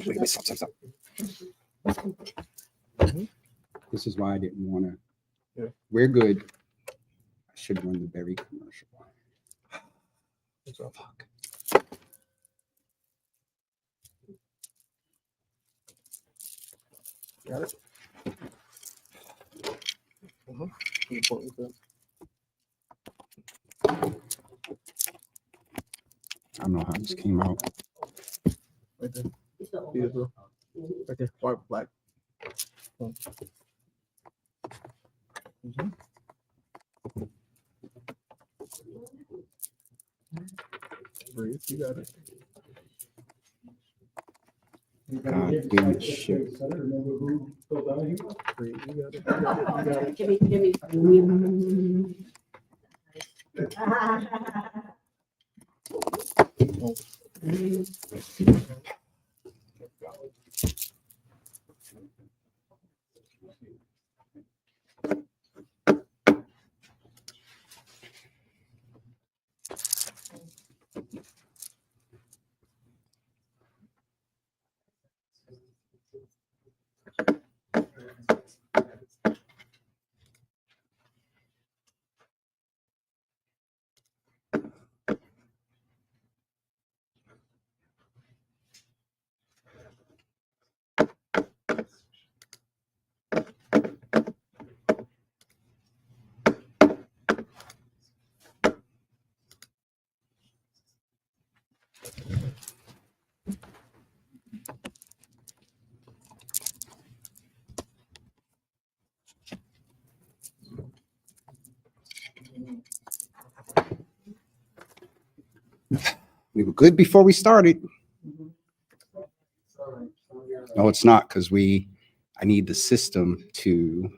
wait, stop. This is why I didn't want to. Yeah. We're good. I should run the berry commercial. Fuck. Got it. I don't know how this came out. Right there. Beautiful. Right there. White, black. Breathe. You got it. God damn it, shit. Breathe. You got it. You got it. You got it. Give me. We were good before we started. No, it's not because I need the system to.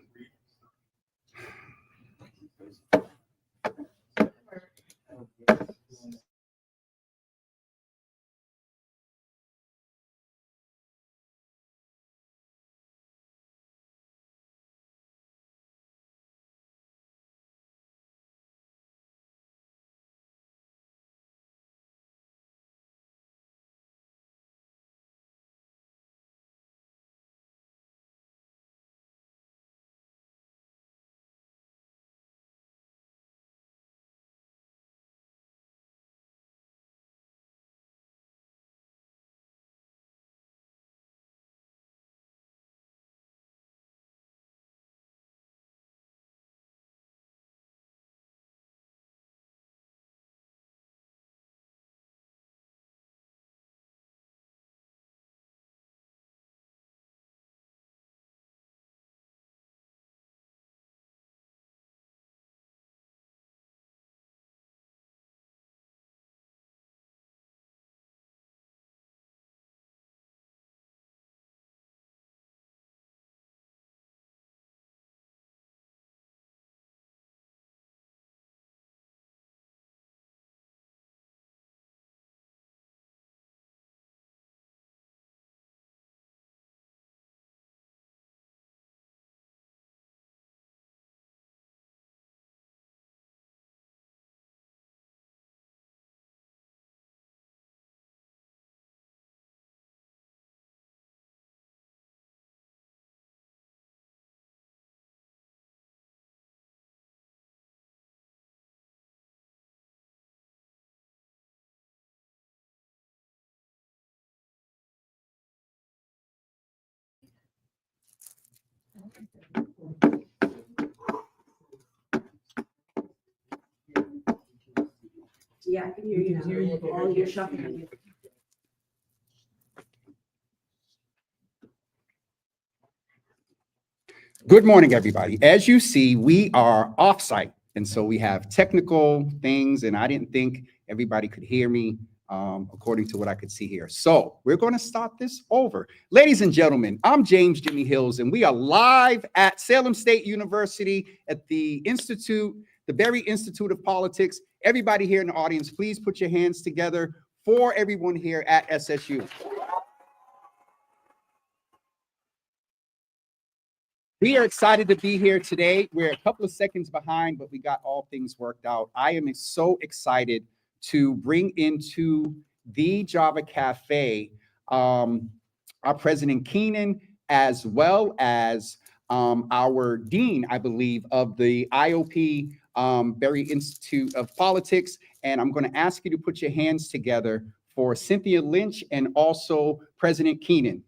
Yeah, I can hear you now. All your shuffling. Good morning, everybody. As you see, we are offsite, and so we have technical things, and I didn't think everybody could hear me according to what I could see here. So we're going to start this over. Ladies and gentlemen, I'm James Jimmy Hills, and we are live at Salem State University at the Berry Institute of Politics. Everybody here in the audience, please put your hands together for everyone here at SSU. We are excited to be here today. We're a couple of seconds behind, but we got all things worked out. I am so excited to bring into the Java Cafe our President Keenan, as well as our dean, I believe, of the IOP Berry Institute of Politics. And I'm going to ask you to put your hands together for Cynthia Lynch and also President Keenan.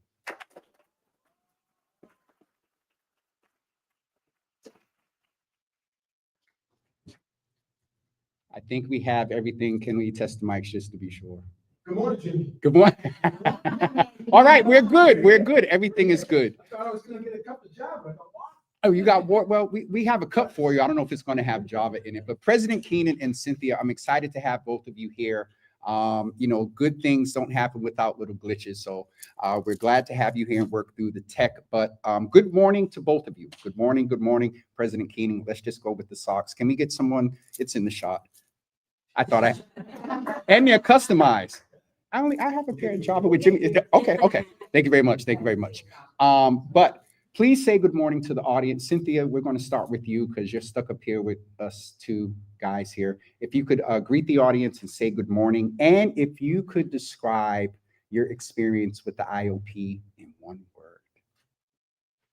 I think we have everything. Can we test the mics just to be sure? Good morning, Jimmy. Good morning. All right, we're good. We're good. Everything is good. I thought I was gonna get a cup of Java. I thought, wow. Oh, you got more? Well, we have a cup for you. I don't know if it's going to have Java in it, but President Keenan and Cynthia, I'm excited to have both of you here. You know, good things don't happen without little glitches. So we're glad to have you here and work through the tech. But good morning to both of you. Good morning. Good morning, President Keenan. Let's just go with the socks. Can we get someone? It's in the shot. I thought and they're customized. I have a pair of Java with Jimmy. Okay. Thank you very much. Thank you very much. But please say good morning to the audience. Cynthia, we're going to start with you because you're stuck up here with us two guys here. If you could greet the audience and say good morning, and if you could describe your experience with the IOP in one word.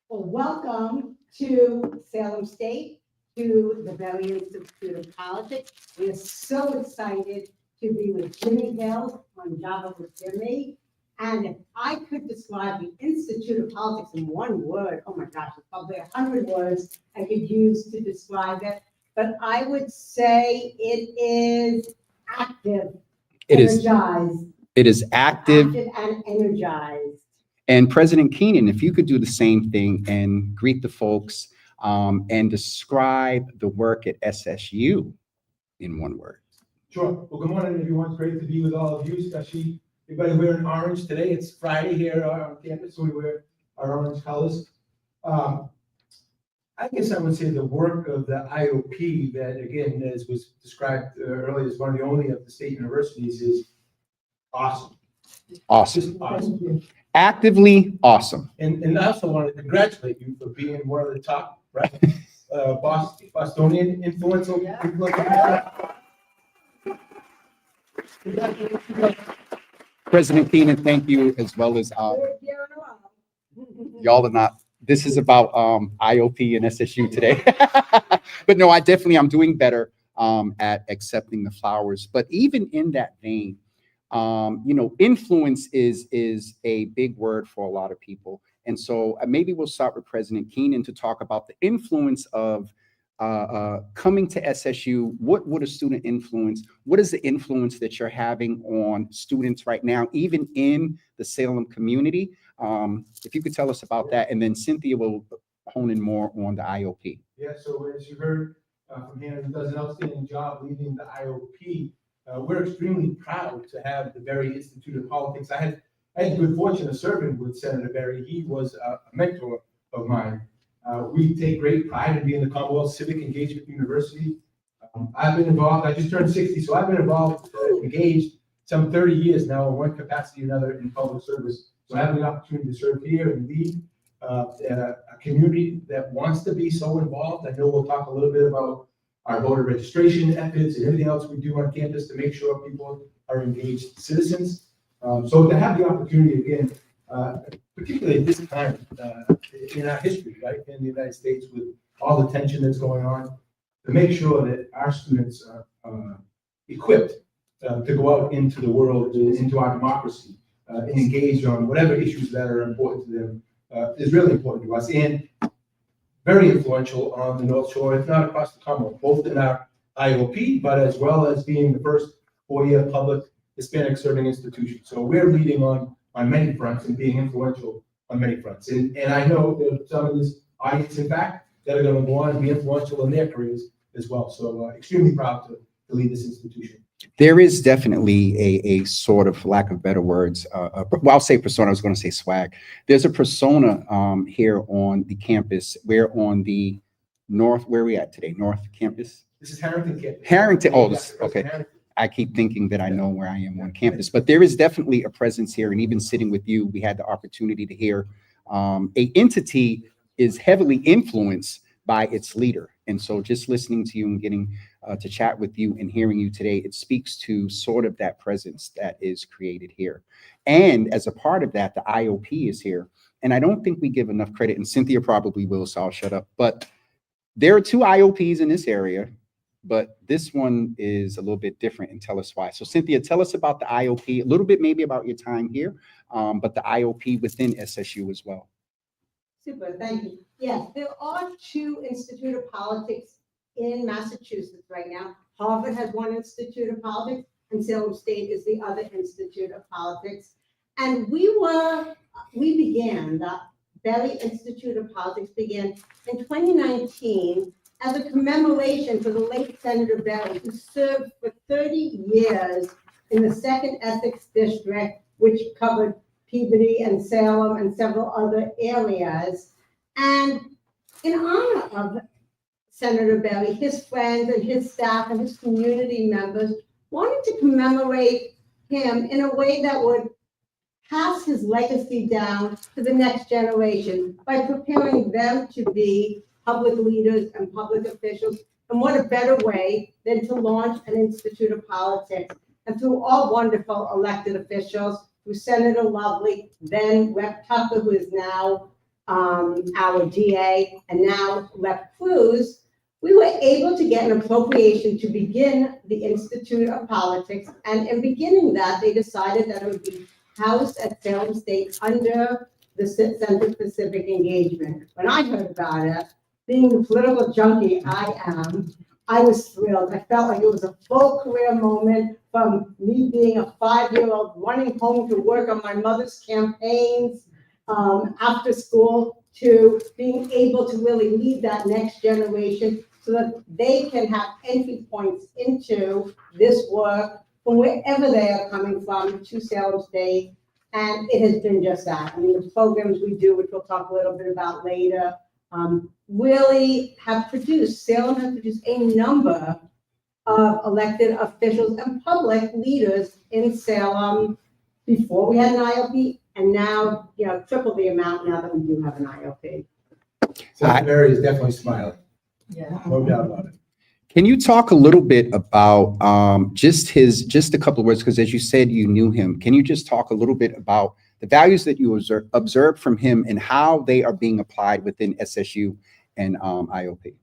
Well, welcome to Salem State, to the Berry Institute of Politics. We are so excited to be with Jimmy Hill on Java with Jimmy. And if I could describe the Institute of Politics in one word, oh my gosh, it's probably 100 words I could use to describe it. But I would say it is active, energized. It is active and energized. And President Keenan, if you could do the same thing and greet the folks and describe the work at SSU in one word. Sure. Well, good morning, everyone. It's great to be with all of you, especially everybody wearing orange today. It's Friday here on campus, so we wear our orange colors. I guess I would say the work of the IOP that, again, as was described earlier, is one of the only of the state universities, is awesome. Awesome. Just awesome. Actively awesome. And I also want to congratulate you for being one of the top, right? Bostonian influential people. President Keenan, thank you, as well as y'all are not. This is about IOP and SSU today. But no, I'm doing better at accepting the flowers. But even in that vein, influence is a big word for a lot of people. And so maybe we'll start with President Keenan to talk about the influence of coming to SSU. What would a student influence? What is the influence that you're having on students right now, even in the Salem community? If you could tell us about that, and then Cynthia will hone in more on the IOP. Yeah, so as you heard from Hannah, who does an outstanding job leading the IOP, we're extremely proud to have the Berry Institute of Politics. I had the good fortune of serving with Senator Berry. He was a mentor of mine. We take great pride in being the Commonwealth Civic Engagement University. I've been involved, I just turned 60, so I've been involved, engaged some 30 years now in one capacity or another in public service. So having the opportunity to serve here and lead a community that wants to be so involved. I know we'll talk a little bit about our voter registration efforts and everything else we do on campus to make sure people are engaged citizens. So to have the opportunity again, particularly at this time in our history, right, in the United States, with all the tension that's going on, to make sure that our students are equipped to go out into the world, into our democracy, and engage on whatever issues that are important to them is really important to us, and very influential on the North Shore, if not across the Commonwealth, both in our IOP, but as well as being the first four-year public Hispanic serving institution. So we're leading on many fronts and being influential on many fronts. And I know that some of this audience, in fact, that are going to go on and be influential in their careers as well. So extremely proud to lead this institution. There is definitely a sort of, for lack of better words, well, I'll say persona, I was going to say swag. There's a persona here on the campus. We're on the north, where are we at today? North campus? This is Harrington campus. Harrington, oh, this, okay. I keep thinking that I know where I am on campus, but there is definitely a presence here. And even sitting with you, we had the opportunity to hear a entity is heavily influenced by its leader. And so just listening to you and getting to chat with you and hearing you today, it speaks to sort of that presence that is created here. And as a part of that, the IOP is here. And I don't think we give enough credit, and Cynthia probably will, so I'll shut up. But there are 2 IOPs in this area, but this one is a little bit different, and tell us why. So Cynthia, tell us about the IOP, a little bit maybe about your time here, but the IOP within SSU as well. Super, thank you. Yes, there are 2 Institute of Politics in Massachusetts right now. Harvard has one Institute of Politics, and Salem State is the other Institute of Politics. And we began, the Berry Institute of Politics began in 2019 as a commemoration for the late Senator Berry, who served for 30 years in the 2nd Essex District, which covered Peabody and Salem and several other areas. And in honor of Senator Berry, his friends and his staff and his community members wanted to commemorate him in a way that would pass his legacy down to the next generation by preparing them to be public leaders and public officials. And what a better way than to launch an Institute of Politics. And through all wonderful elected officials, through Senator Lovely, then Rep. Tucker, who is now our DA, and now Rep. Cruz, we were able to get an appropriation to begin the Institute of Politics. And in beginning that, they decided that it would be housed at Salem State under the Center for Civic Engagement. When I heard about it, being the political junkie I am, I was thrilled. I felt like it was a full career moment, from me being a 5-year-old running home to work on my mother's campaigns after school, to being able to really lead that next generation so that they can have entry points into this work from wherever they are coming from to Salem State. And it has been just that. I mean, the programs we do, which we'll talk a little bit about later, really have produced, Salem has produced a number of elected officials and public leaders in Salem before we had an IOP, and now, triple the amount now that we do have an IOP. Senator Berry is definitely smiling, Yeah. no doubt about it. Can you talk a little bit about just a couple of words, because as you said, you knew him. Can you just talk a little bit about the values that you observed from him and how they are being applied within SSU and IOP?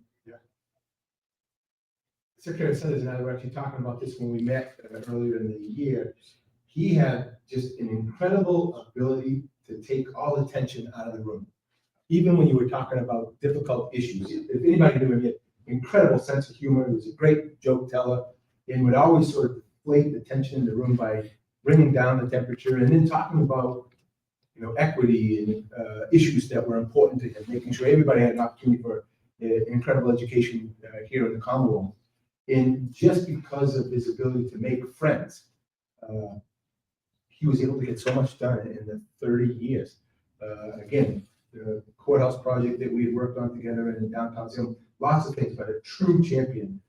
Secretary Sanders and I were actually talking about this when we met earlier in the year. He had just an incredible ability to take all the tension out of the room. Even when you were talking about difficult issues, if anybody knew him, he had an incredible sense of humor. He was a great joke teller and would always sort of deflate the tension in the room by bringing down the temperature and then talking about, equity and issues that were important to him, making sure everybody had an opportunity for an incredible education here in the Commonwealth. And just because of his ability to make friends, he was able to get so much done in the 30 years. Again, the courthouse project that we had worked on together in downtown Salem, lots of things, but a true champion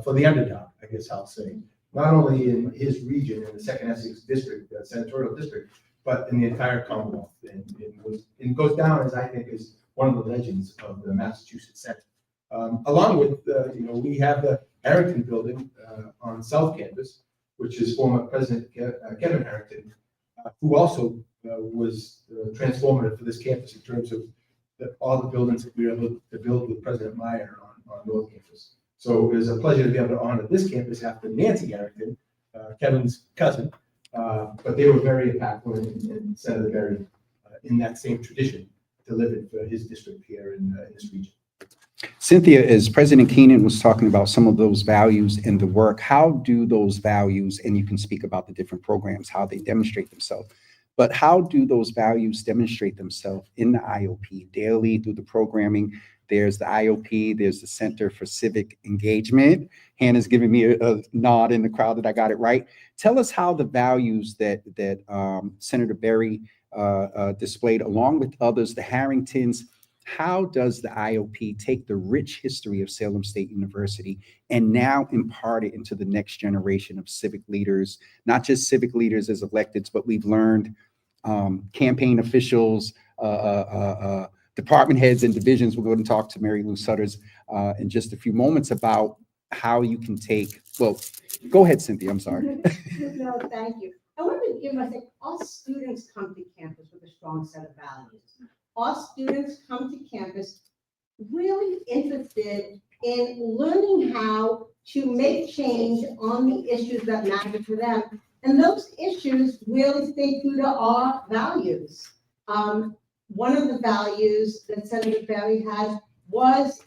for the underdog, I guess I'll say. Not only in his region, in the 2nd Essex District, senatorial district, but in the entire Commonwealth. And goes down as, I think, is one of the legends of the Massachusetts Senate. Along with, we have the Harrington building on South Campus, which is former President Kevin Harrington, who also was transformative for this campus in terms of all the buildings that we were able to build with President Meyer on North Campus. So it was a pleasure to be able to honor this campus after Nancy Harrington, Kevin's cousin, but they were very impactful, and Senator Berry, in that same tradition, delivered for his district here in this region. Cynthia, as President Keenan was talking about some of those values in the work, how do those values, and you can speak about the different programs, how they demonstrate themselves, but how do those values demonstrate themselves in the IOP daily through the programming? There's the IOP, there's the Center for Civic Engagement. Hannah's giving me a nod in the crowd that I got it right. Tell us how the values that Senator Berry displayed, along with others, the Harringtons, how does the IOP take the rich history of Salem State University and now impart it into the next generation of civic leaders, not just civic leaders as electeds, but we've learned campaign officials, department heads and divisions. We'll go and talk to Mary Lou Sutters in just a few moments about how you can take, well, go ahead, Cynthia, I'm sorry. No, thank you. I want to give my thing, all students come to campus with a strong set of values. All students come to campus really interested in learning how to make change on the issues that matter to them. And those issues really stay true to our values. One of the values that Senator Berry had was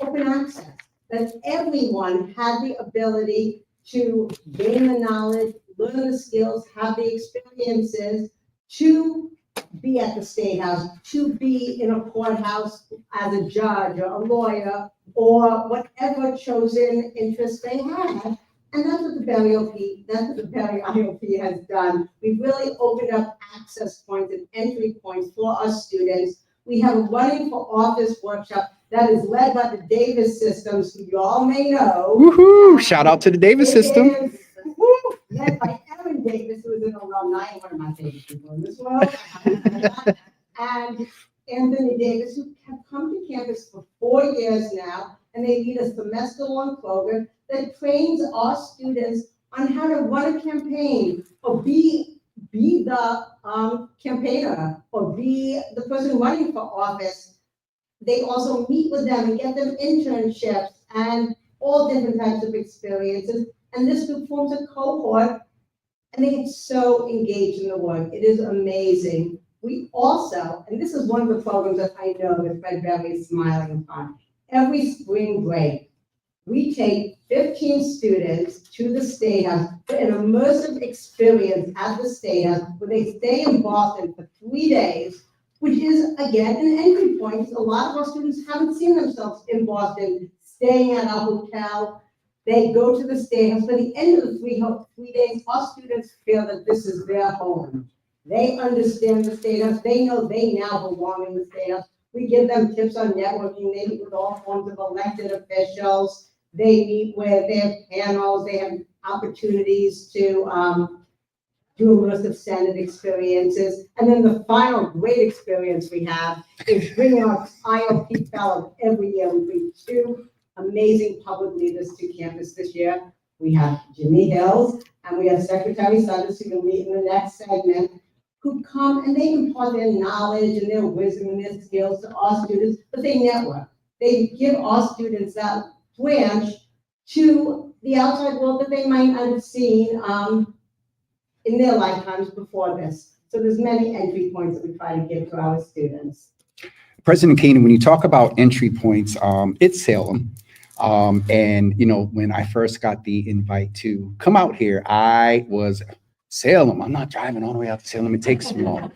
open access, that everyone had the ability to gain the knowledge, learn the skills, have the experiences to be at the State House, to be in a courthouse as a judge or a lawyer, or whatever chosen interest they had. And that's what the Berry IOP has done. We've really opened up access points and entry points for our students. We have a running for office workshop that is led by the Davis Systems, who you all may know. Woohoo! Shout out to the Davis system. It is led by Evan Davis, who is an alumni, one of my favorite people in this world. And Anthony Davis, who have come to campus for 4 years now, and they lead a semester-long program that trains our students on how to run a campaign or be the campaigner or be the person running for office. They also meet with them and get them internships and all different types of experiences. And this group forms a cohort, and they get so engaged in the work. It is amazing. We also, and this is one of the programs that I know that Fred Berry is smiling upon, every spring break, we take 15 students to the State House for an immersive experience at the State House, where they stay in Boston for 3 days, which is, again, an entry point, because a lot of our students haven't seen themselves in Boston, staying at a hotel. They go to the State House. By the end of the 3 days, our students feel that this is their home. They understand the State House. They know they now belong in the State House. We give them tips on networking. They meet with all forms of elected officials. They meet with, they have panels. They have opportunities to do immersive Senate experiences. And then the final great experience we have is bringing our IOP fellows every year. We bring 2 amazing public leaders to campus this year. We have Jimmy Hills and we have Secretary Sutters, who will meet in the next segment, who come and they impart their knowledge and their wisdom and their skills to our students, but they network. They give our students that branch to the outside world that they might not have seen in their lifetimes before this. So there's many entry points that we try to give to our students. President Keenan, when you talk about entry points, it's Salem. And, you know, when I first got the invite to come out here, I was Salem. I'm not driving all the way out to Salem. It takes too long.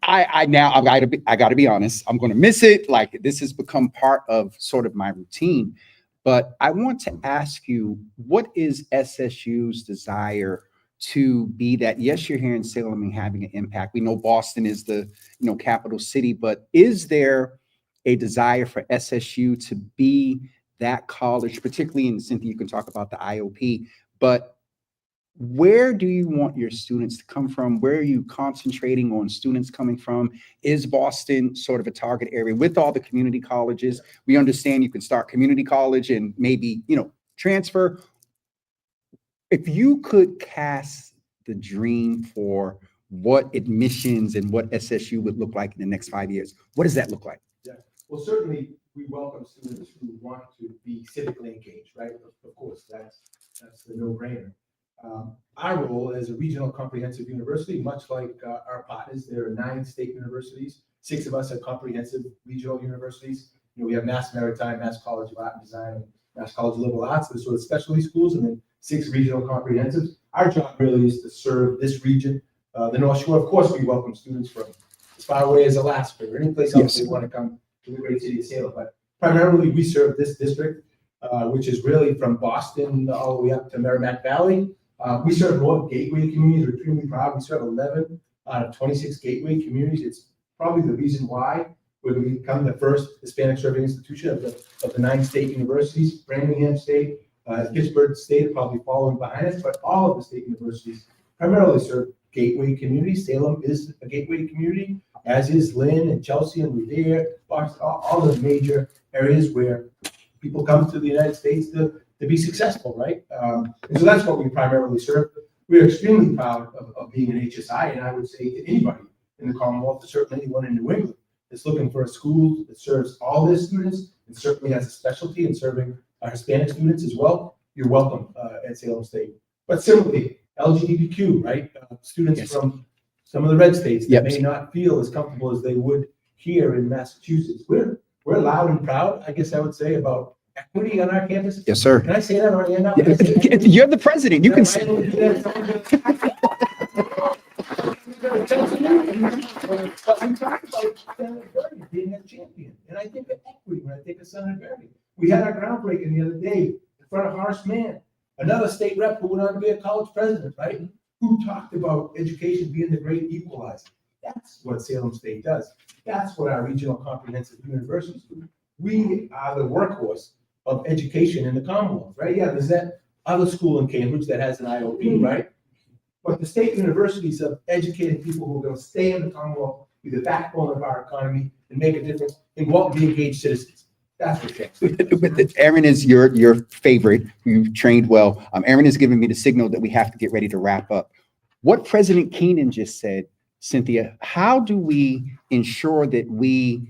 I gotta be honest. I'm going to miss it. Like, this has become part of sort of my routine. But I want to ask you, what is SSU's desire to be that? Yes, you're here in Salem and having an impact. We know Boston is the, you know, capital city, but is there a desire for SSU to be that college, particularly, and Cynthia, you can talk about the IOP, but where do you want your students to come from? Where are you concentrating on students coming from? Is Boston sort of a target area with all the community colleges? We understand you can start community college and maybe, you know, transfer. If you could cast the dream for what admissions and what SSU would look like in the next 5 years, what does that look like? Yeah, well, certainly we welcome students who want to be civically engaged, right? Of course, that's the no-brainer. Our role as a regional comprehensive university, much like our partners, there are 9 state universities. 6 of us are comprehensive regional universities. You know, we have Mass Maritime, Mass College of Art and Design, and Mass College of Liberal Arts, the sort of specialty schools, and then 6 regional comprehensives. Our job really is to serve this region, the North Shore. Of course, we welcome students from as far away as Alaska or any place else they want to come to the great city of Salem. But primarily, we serve this district, which is really from Boston all the way up to Merrimack Valley. We serve more gateway communities. We're extremely proud. We serve 11 out of 26 gateway communities. It's probably the reason why we're going to become the first Hispanic serving institution of the 9 state universities. Framingham State, Pittsburgh State probably following behind us, but all of the state universities primarily serve gateway community. Salem is a gateway community, as is Lynn and Chelsea and Revere, all the major areas where people come to the United States to be successful, right? And so that's what we primarily serve. We're extremely proud of being an HSI, and I would say to anybody in the Commonwealth, certainly anyone in New England that's looking for a school that serves all their students and certainly has a specialty in serving our Hispanic students as well, you're welcome at Salem State. But similarly, LGBTQ, right? Students Yes. from some of the red states that Yep. may not feel as comfortable as they would here in Massachusetts. We're loud and proud, I guess I would say, about equity on our campus. Yes, sir. Can I say that on the end? You're the president. You can say. But we talked about Senator Berry being a champion, and I think of equity when I think of Senator Berry. We had our groundbreaking the other day in front of Horace Mann, another state rep who went on to be a college president, right? Who talked about education being the great equalizer. That's what Salem State does. That's what our regional comprehensive universities do. We are the workhorse of education in the Commonwealth, right? Yeah, there's that other school in Cambridge that has an IOP, right? But the state universities have educated people who are going to stay in the Commonwealth, be the backbone of our economy, and make a difference, and go out and be engaged citizens. That's what Jackson. Aaron is your favorite. You've trained well. Aaron has given me the signal that we have to get ready to wrap up. What President Keenan just said, Cynthia, how do we ensure that we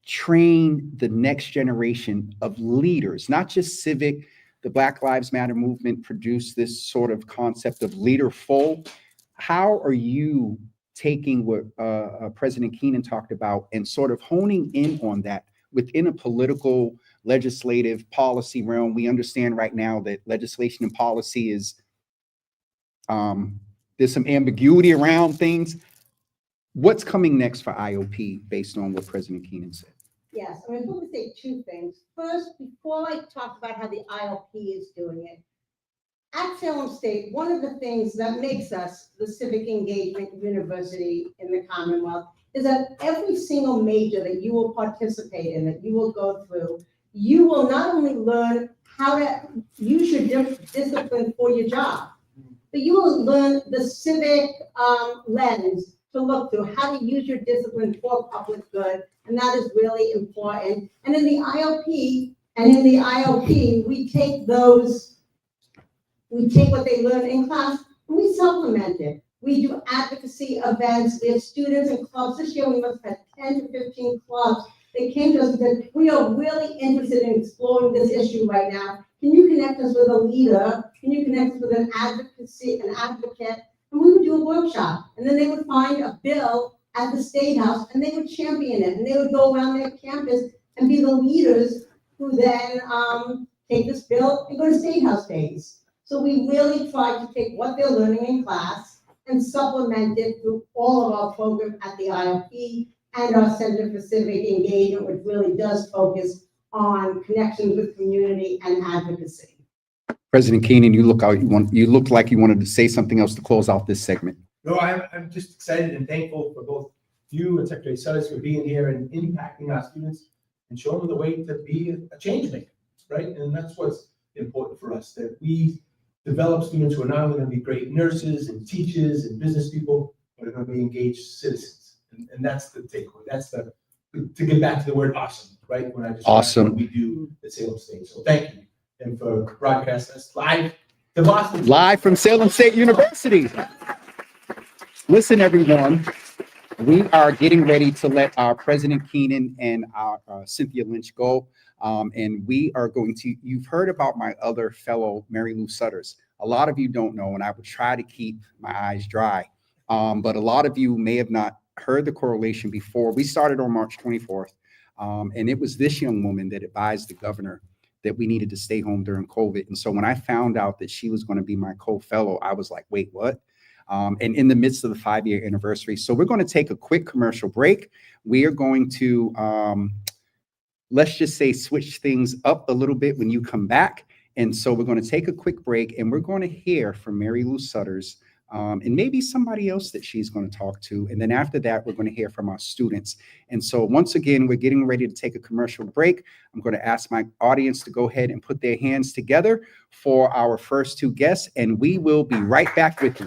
train the next generation of leaders, not just civic? The Black Lives Matter movement produced this sort of concept of leaderful. How are you taking what President Keenan talked about and sort of honing in on that within a political, legislative, policy realm? We understand right now that legislation and policy is, there's some ambiguity around things. What's coming next for IOP based on what President Keenan said? Yes, I was going to say two things. First, before I talk about how the ILP is doing it, at Salem State, one of the things that makes us the civic engagement university in the Commonwealth is that every single major that you will participate in, that you will go through, you will not only learn how to use your discipline for your job, but you will learn the civic lens to look through, how to use your discipline for public good, and that is really important. And in the IOP, we take what they learn in class and we supplement it. We do advocacy events. We have students and clubs. This year we must have 10 to 15 clubs. They came to us and said, we are really interested in exploring this issue right now. Can you connect us with a leader? Can you connect us with an advocate? And we would do a workshop, and then they would find a bill at the State House, and they would champion it, and they would go around their campus and be the leaders who then take this bill and go to State House days. So we really try to take what they're learning in class and supplement it through all of our programs at the IOP and our Center for Civic Engagement, which really does focus on connections with community and advocacy. President Keenan, you looked like you wanted to say something else to close out this segment. No, I'm just excited and thankful for both you and Secretary Sudders for being here and impacting our students and showing them the way to be a change maker, right? And that's what's important for us, that we develop students who are not only going to be great nurses and teachers and business people, but are going to be engaged citizens. And that's the takeaway. That's to get back to the word awesome, right? When I just Awesome. what we do at Salem State. So thank you. And for broadcasting us live to Boston. Live from Salem State University. Listen, everyone, we are getting ready to let our President Keenan and our Cynthia Lynch go. And we are going to, you've heard about my other fellow, Mary Lou Sudders. A lot of you don't know, and I would try to keep my eyes dry. But a lot of you may have not heard the correlation before. We started on March 24th. And it was this young woman that advised the governor that we needed to stay home during COVID. And so when I found out that she was going to be my co-fellow, I was like, wait, what? And in the midst of the 5-year anniversary. So we're going to take a quick commercial break. We are going to, let's just say, switch things up a little bit when you come back. And so we're going to take a quick break and we're going to hear from Mary Lou Sudders and maybe somebody else that she's going to talk to. And then after that, we're going to hear from our students. And so once again, we're getting ready to take a commercial break. I'm going to ask my audience to go ahead and put their hands together for our first two guests, and we will be right back with you.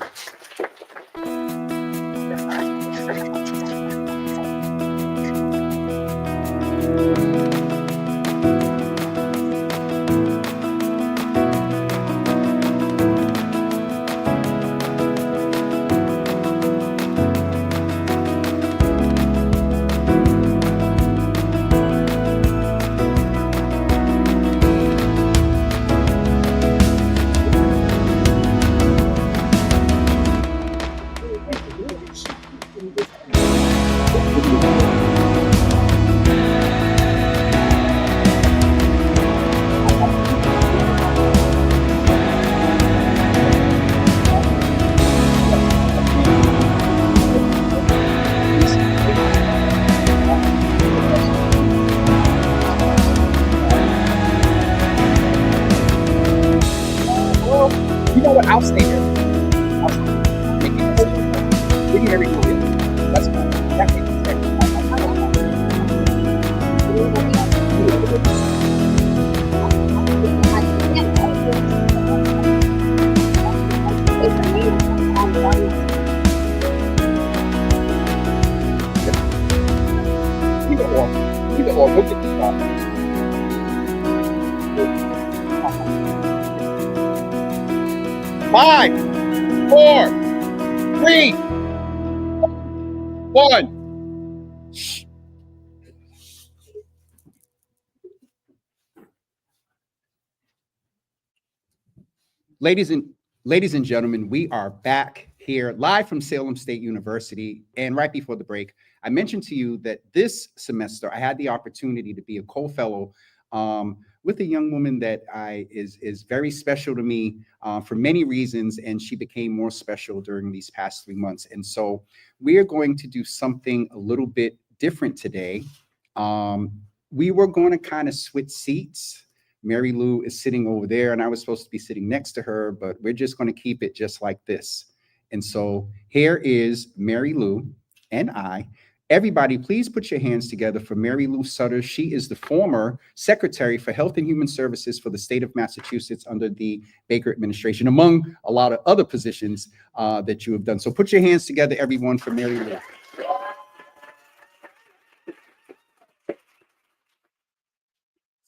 I'll stay there. I'll stay there. Make it easy. Give me every clue. That's fine. That makes sense. Either or. Either or. We'll get this off. 5, 4, 3, 1. Shh. Ladies and gentlemen, we are back here live from Salem State University. And right before the break, I mentioned to you that this semester I had the opportunity to be a co-fellow with a young woman that is very special to me for many reasons, and she became more special during these past 3 months. And so we are going to do something a little bit different today. We were going to kind of switch seats. Mary Lou is sitting over there, and I was supposed to be sitting next to her, but we're just going to keep it just like this. And so here is Mary Lou and I. Everybody, please put your hands together for Mary Lou Sutter. She is the former Secretary for Health and Human Services for the state of Massachusetts under the Baker administration, among a lot of other positions that you have done. So put your hands together, everyone, for Mary Lou.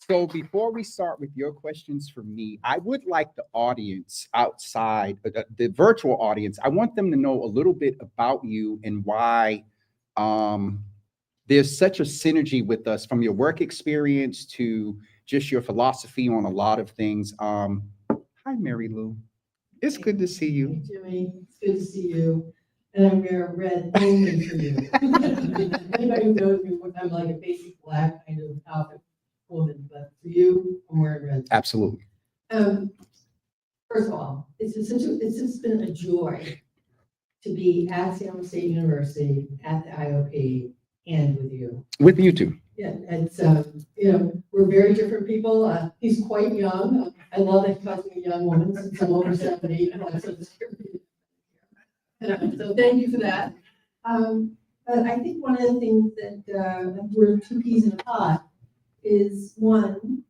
So before we start with your questions for me, I would like the audience outside, the virtual audience, I want them to know a little bit about you and why there's such a synergy with us, from your work experience to just your philosophy on a lot of things. Hi, Mary Lou. It's good to see you. Hey, Jimmy, it's good to see you. And I'm wearing red only for you. Anybody who knows me, I'm like a basic black kind of outfit woman, but for you, I'm wearing red. Absolutely. First of all, it's just been a joy to be at Salem State University, at the IOP, and with you. With you too. Yeah, it's, we're very different people. He's quite young. I love that he calls me a young woman since I'm over 70. So thank you for that. But I think one of the things that we're two peas in a pod is, one,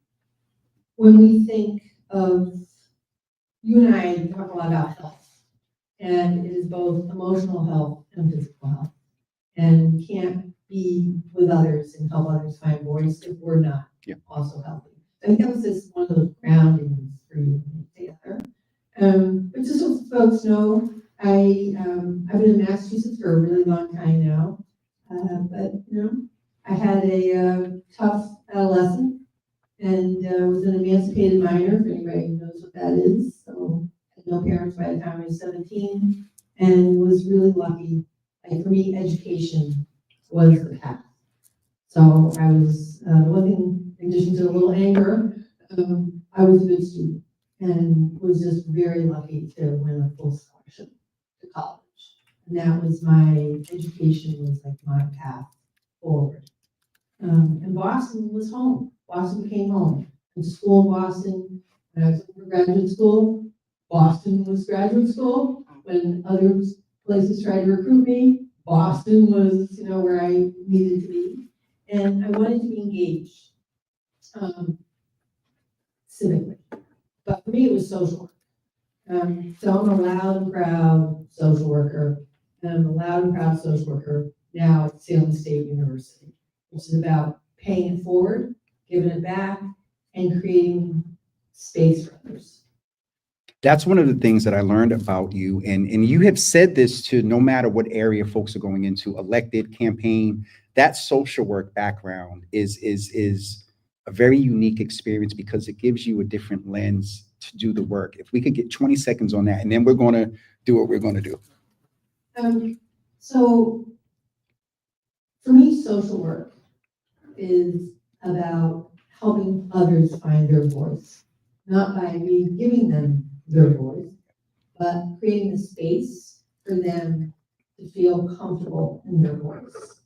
when we think of, you and I talk a lot about health. And it is both emotional health and physical health. And we can't be with others and help others find voice if we're not also healthy. I think that was just one of the groundings for you together. But just so folks know, I've been in Massachusetts for a really long time now. But I had a tough adolescent and was an emancipated minor, if anybody knows what that is. So no parents by the time I was 17, and was really lucky. Like, for me, education was the path. So I was, one thing, in addition to a little anger, I was a good student and was just very lucky to win a full scholarship to college. And that was my education, was like my path forward. And Boston was home. Boston became home. I went to school in Boston. When I was in graduate school, Boston was graduate school. When other places tried to recruit me, Boston was, where I needed to be. And I wanted to be engaged civically. But for me, it was social work. So I'm a loud and proud social worker. And I'm a loud and proud social worker now at Salem State University, which is about paying it forward, giving it back, and creating space for others. That's one of the things that I learned about you. And you have said this to no matter what area folks are going into, elected, campaign, that social work background is a very unique experience because it gives you a different lens to do the work. If we could get 20 seconds on that, and then we're going to do what we're going to do. So for me, social work is about helping others find their voice, not by me giving them their voice, but creating a space for them to feel comfortable in their voice,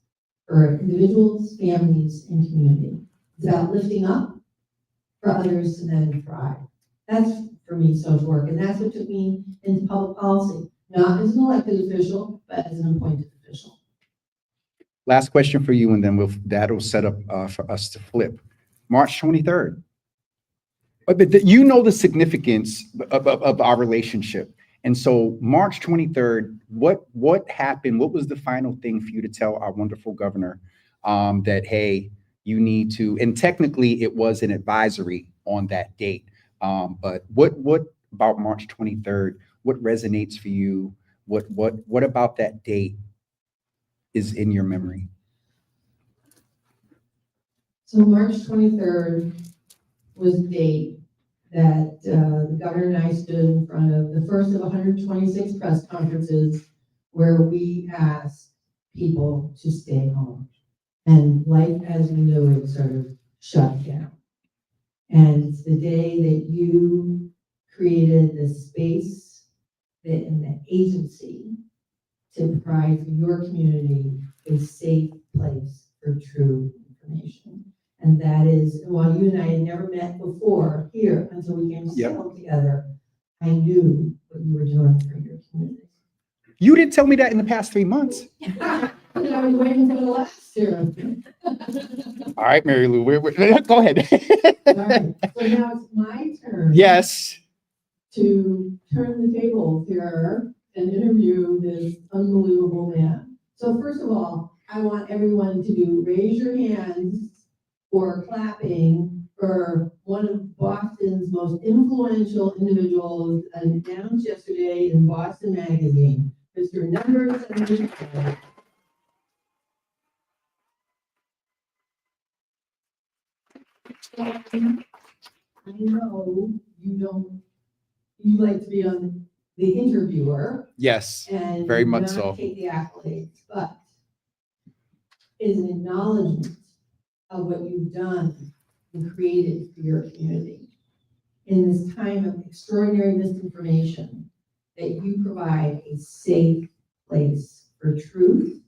for individuals, families, and community. It's about lifting up for others to then thrive. That's for me, social work, and that's what took me into public policy, not as an elected official, but as an appointed official. Last question for you, and then that'll set up for us to flip. March 23rd. But you know the significance of our relationship. And so March 23rd, what happened? What was the final thing for you to tell our wonderful governor that, hey, you need to, and technically it was an advisory on that date. But what about March 23rd? What resonates for you? What about that date is in your memory? So March 23rd was the date that the governor and I stood in front of the first of 126 press conferences where we asked people to stay home. And life as we knew it sort of shut down. And it's the day that you created the space and the agency to provide for your community a safe place for true information. And that is, while you and I had never met before here until we came to Salem together, I knew what you were doing for your community. You didn't tell me that in the past 3 months. I was waiting for the last year. All right, Mary Lou, go ahead. All right, so now it's my turn. Yes. To turn the tables here and interview this unbelievable man. So first of all, I want everyone to raise your hands for clapping for one of Boston's most influential individuals announced yesterday in Boston Magazine, Mr. Number 75. I know you like to be on the interviewer. Yes, And very much not so. take the accolades, but is an acknowledgement of what you've done and created for your community in this time of extraordinary misinformation, that you provide a safe place for truth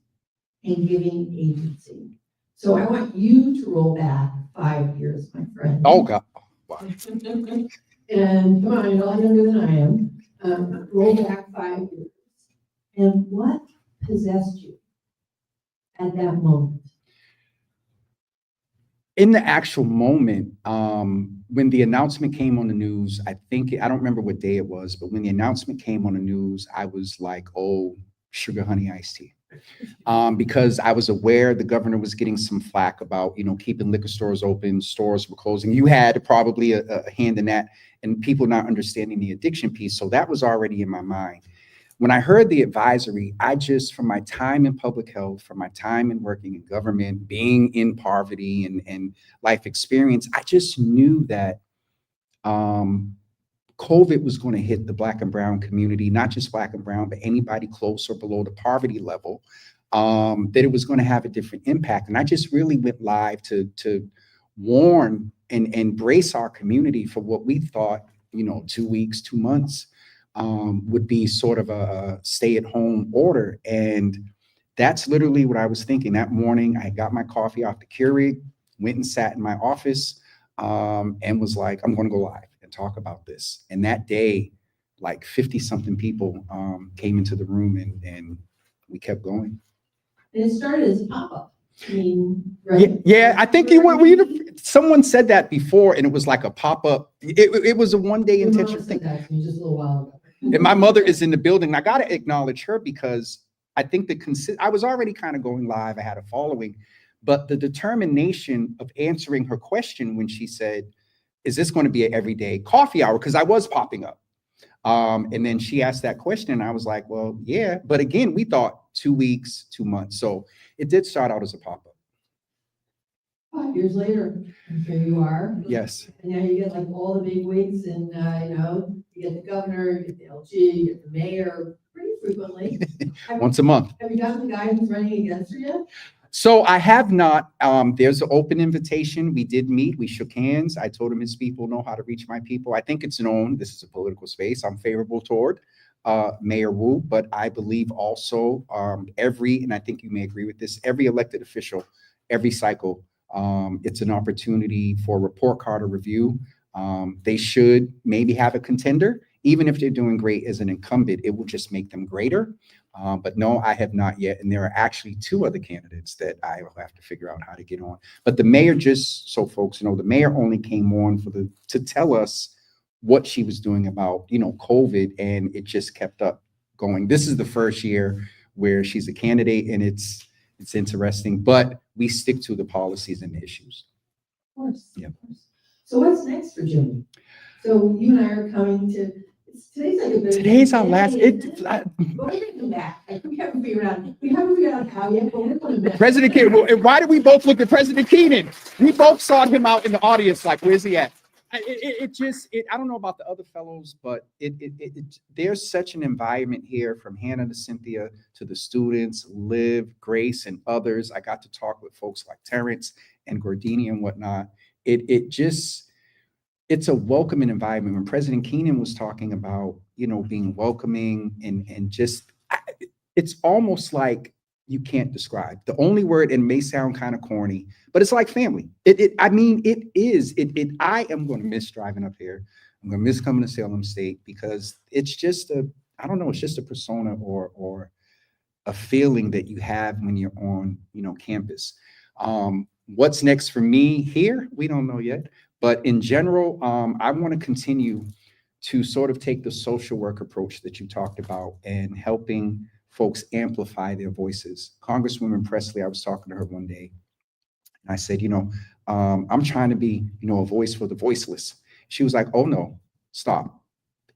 and giving agency. So I want you to roll back 5 years, my friend. Oh, God. Wow. And come on, you're a lot younger than I am. Roll back 5 years. And what possessed you at that moment? In the actual moment, when the announcement came on the news, I don't remember what day it was, but when the announcement came on the news, I was like, oh, sugar, honey, iced tea. Because I was aware the governor was getting some flack about, keeping liquor stores open, stores were closing. You had probably a hand in that, and people not understanding the addiction piece. So that was already in my mind. When I heard the advisory, from my time in public health, from my time in working in government, being in poverty and life experience, I just knew that COVID was going to hit the Black and brown community, not just Black and brown, but anybody close or below the poverty level, that it was going to have a different impact. And I just really went live to warn and brace our community for what we thought, 2 weeks, 2 months would be sort of a stay-at-home order. And that's literally what I was thinking. That morning, I got my coffee off the Keurig, went and sat in my office, and was like, I'm going to go live and talk about this. And that day, like 50-something people came into the room, and we kept going. And it started as a pop-up. I mean, right? Yeah, I think someone said that before, and it was like a pop-up. It was a one-day intentional thing. That to me just a little while ago. And my mother is in the building. I got to acknowledge her, because I think I was already kind of going live. I had a following, but the determination of answering her question when she said, is this going to be an everyday coffee hour? Because I was popping up. And then she asked that question, and I was like, well, yeah. But again, we thought 2 weeks, 2 months. So it did start out as a pop-up. 5 years later, here you are. Yes. And now you get like all the big wigs, and you get the governor, you get the LG, you get the mayor pretty frequently. Once a month. Have you gotten the guy who's running against you yet? So I have not. There's an open invitation. We did meet. We shook hands. I told him his people know how to reach my people. I think it's known. This is a political space. I'm favorable toward Mayor Wu, but I believe also and I think you may agree with this, every elected official, every cycle, it's an opportunity for a report card or review. They should maybe have a contender. Even if they're doing great as an incumbent, it will just make them greater. But no, I have not yet. And there are actually 2 other candidates that I will have to figure out how to get on. But the mayor, just so folks know, the mayor only came on to tell us what she was doing about, COVID, and it just kept up going. This is the first year where she's a candidate, and it's interesting, but we stick to the policies and the issues. Of course. Yeah. Of course. So what's next for Jimmy? So you and I are coming to, today's like a bit. Today's our last, But we're gonna come back. Like, we haven't figured out how yet, but we're going to. President Keenan, and why did we both look at President Keenan? We both sought him out in the audience, like, where's he at? I don't know about the other fellows, but there's such an environment here, from Hannah to Cynthia to the students, Liv, Grace, and others. I got to talk with folks like Terrence and Gordini and whatnot. It's a welcoming environment. When President Keenan was talking about, being welcoming and just, it's almost like you can't describe. The only word, and it may sound kind of corny, but it's like family. It is. I am going to miss driving up here. I'm going to miss coming to Salem State, because it's just it's just a persona or a feeling that you have when you're on, campus. What's next for me here? We don't know yet. But in general, I want to continue to sort of take the social work approach that you talked about and helping folks amplify their voices. Congresswoman Presley, I was talking to her one day, and I said, I'm trying to be, a voice for the voiceless. She was like, oh no, stop.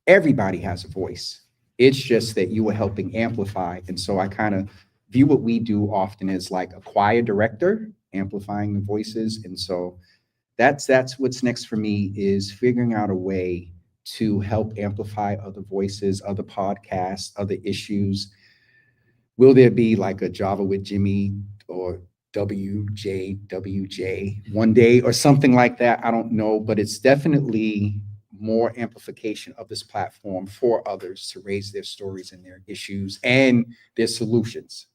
Everybody has a voice. It's just that you are helping amplify. And so I kind of view what we do often as like a choir director, amplifying the voices. And so that's what's next for me, is figuring out a way to help amplify other voices, other podcasts, other issues. Will there be like a Java with Jimmy or WJWJ one day or something like that? I don't know, but it's definitely more amplification of this platform for others to raise their stories and their issues and their solutions.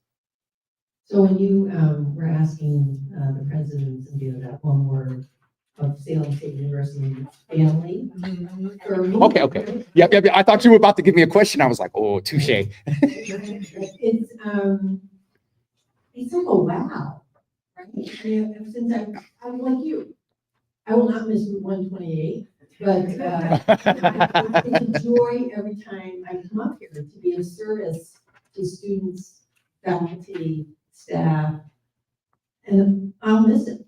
So when you were asking the presidents and that one word of Salem State University, family. Okay. Yep. I thought you were about to give me a question. I was like, oh, touche. It's like a wow, right? Since I'm like you, I will not miss Route 128, but it's a joy every time I come up here to be of service to students, faculty, staff, and I'll miss it.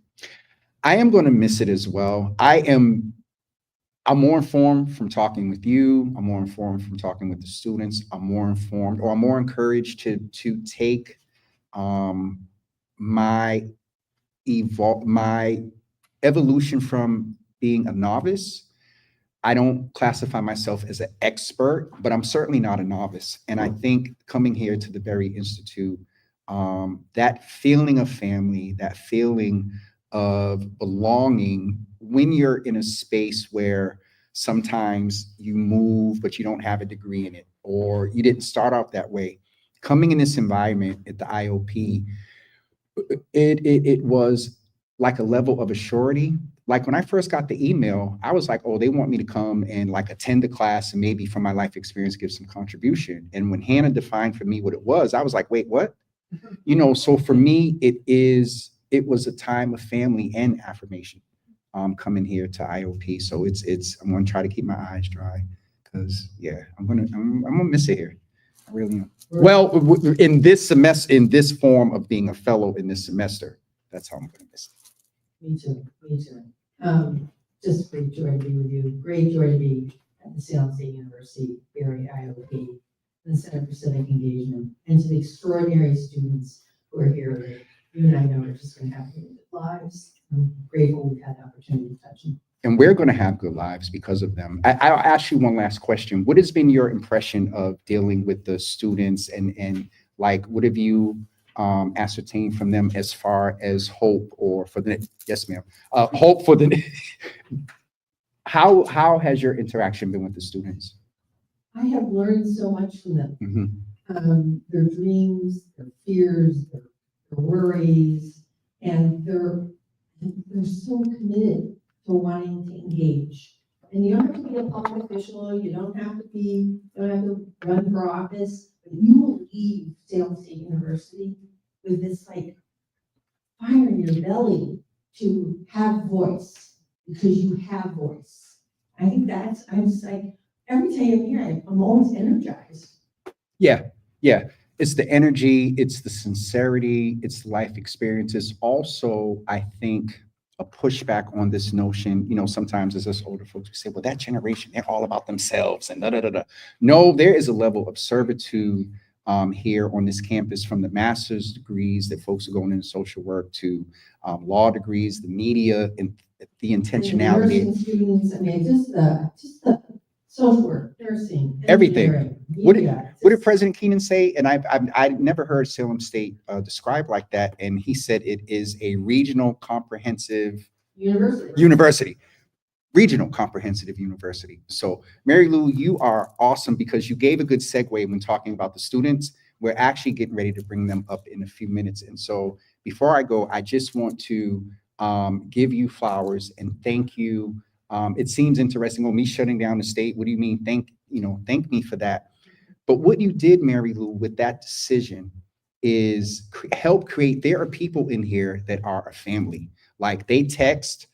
I am going to miss it as well. I'm more informed from talking with you. I'm more informed from talking with the students. I'm more informed, or I'm more encouraged to take my evolution from being a novice. I don't classify myself as an expert, but I'm certainly not a novice. And I think coming here to the Berry Institute, that feeling of family, that feeling of belonging, when you're in a space where sometimes you move, but you don't have a degree in it, or you didn't start out that way. Coming in this environment at the IOP, it was like a level of assurity. Like when I first got the email, I was like, oh, they want me to come and like attend the class and maybe from my life experience, give some contribution. And when Hannah defined for me what it was, I was like, wait, what? So for me, it was a time of family and affirmation, coming here to IOP. So I'm going to try to keep my eyes dry, because I'm going to miss it here. I really am. Well, in this semester, in this form of being a fellow in this semester, that's how I'm going to miss it. Me too. Just great joy to be with you. Great joy to be at the Salem State University, Berry IOP, the Center for Civic Engagement, and to the extraordinary students who are here that you and I know are just going to have good lives. I'm grateful we've had the opportunity to touch them. And we're going to have good lives because of them. I'll ask you one last question. What has been your impression of dealing with the students, and like, what have you ascertained from them as far as hope, or for the, yes, ma'am, hope for the, how has your interaction been with the students? I have learned so much from them. Mm-hmm. Their dreams, their fears, their worries, and they're so committed to wanting to engage And you don't have to be a public official, you don't have to run for office, but you will leave Salem State University with this like fire in your belly to have voice, because you have voice. I think I'm just like, every time I'm here, I'm always energized. Yeah, yeah. It's the energy, it's the sincerity, it's life experiences. Also, I think a pushback on this notion, sometimes as us older folks, we say, well, that generation, they're all about themselves and da da da da. No, there is a level of servitude here on this campus, from the master's degrees that folks are going into social work to law degrees, the media, and the intentionality. Nursing students, I mean, just the social work, nursing. Everything. engineering, What media, did just- President Keenan say? And I've never heard Salem State described like that. And he said it is a regional comprehensive university. Regional comprehensive university. So Mary Lou, you are awesome because you gave a good segue when talking about the students. We're actually getting ready to bring them up in a few minutes. And so before I go, I just want to give you flowers and thank you. It seems interesting, me shutting down the state. What do you mean? Thank me for that. But what you did, Mary Lou, with that decision is help create. There are people in here that are a family. Like, they text,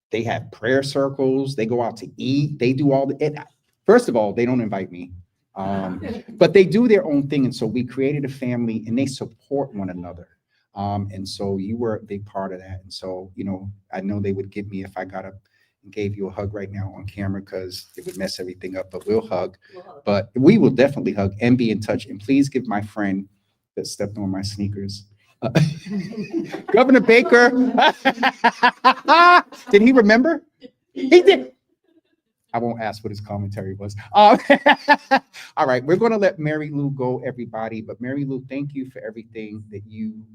they have prayer circles, they go out to eat, they do all the. First of all, they don't invite me, but they do their own thing. And so we created a family, and they support one another. And so you were a big part of that. And so, I know they would get me if I got up and gave you a hug right now on camera, because it would mess everything up, but we'll hug. But we will definitely hug and be in touch. And please give my friend that stepped on my sneakers, Governor Baker. Did he remember? He did. I won't ask what his commentary was. All right, we're going to let Mary Lou go, everybody. But Mary Lou, thank you for everything that you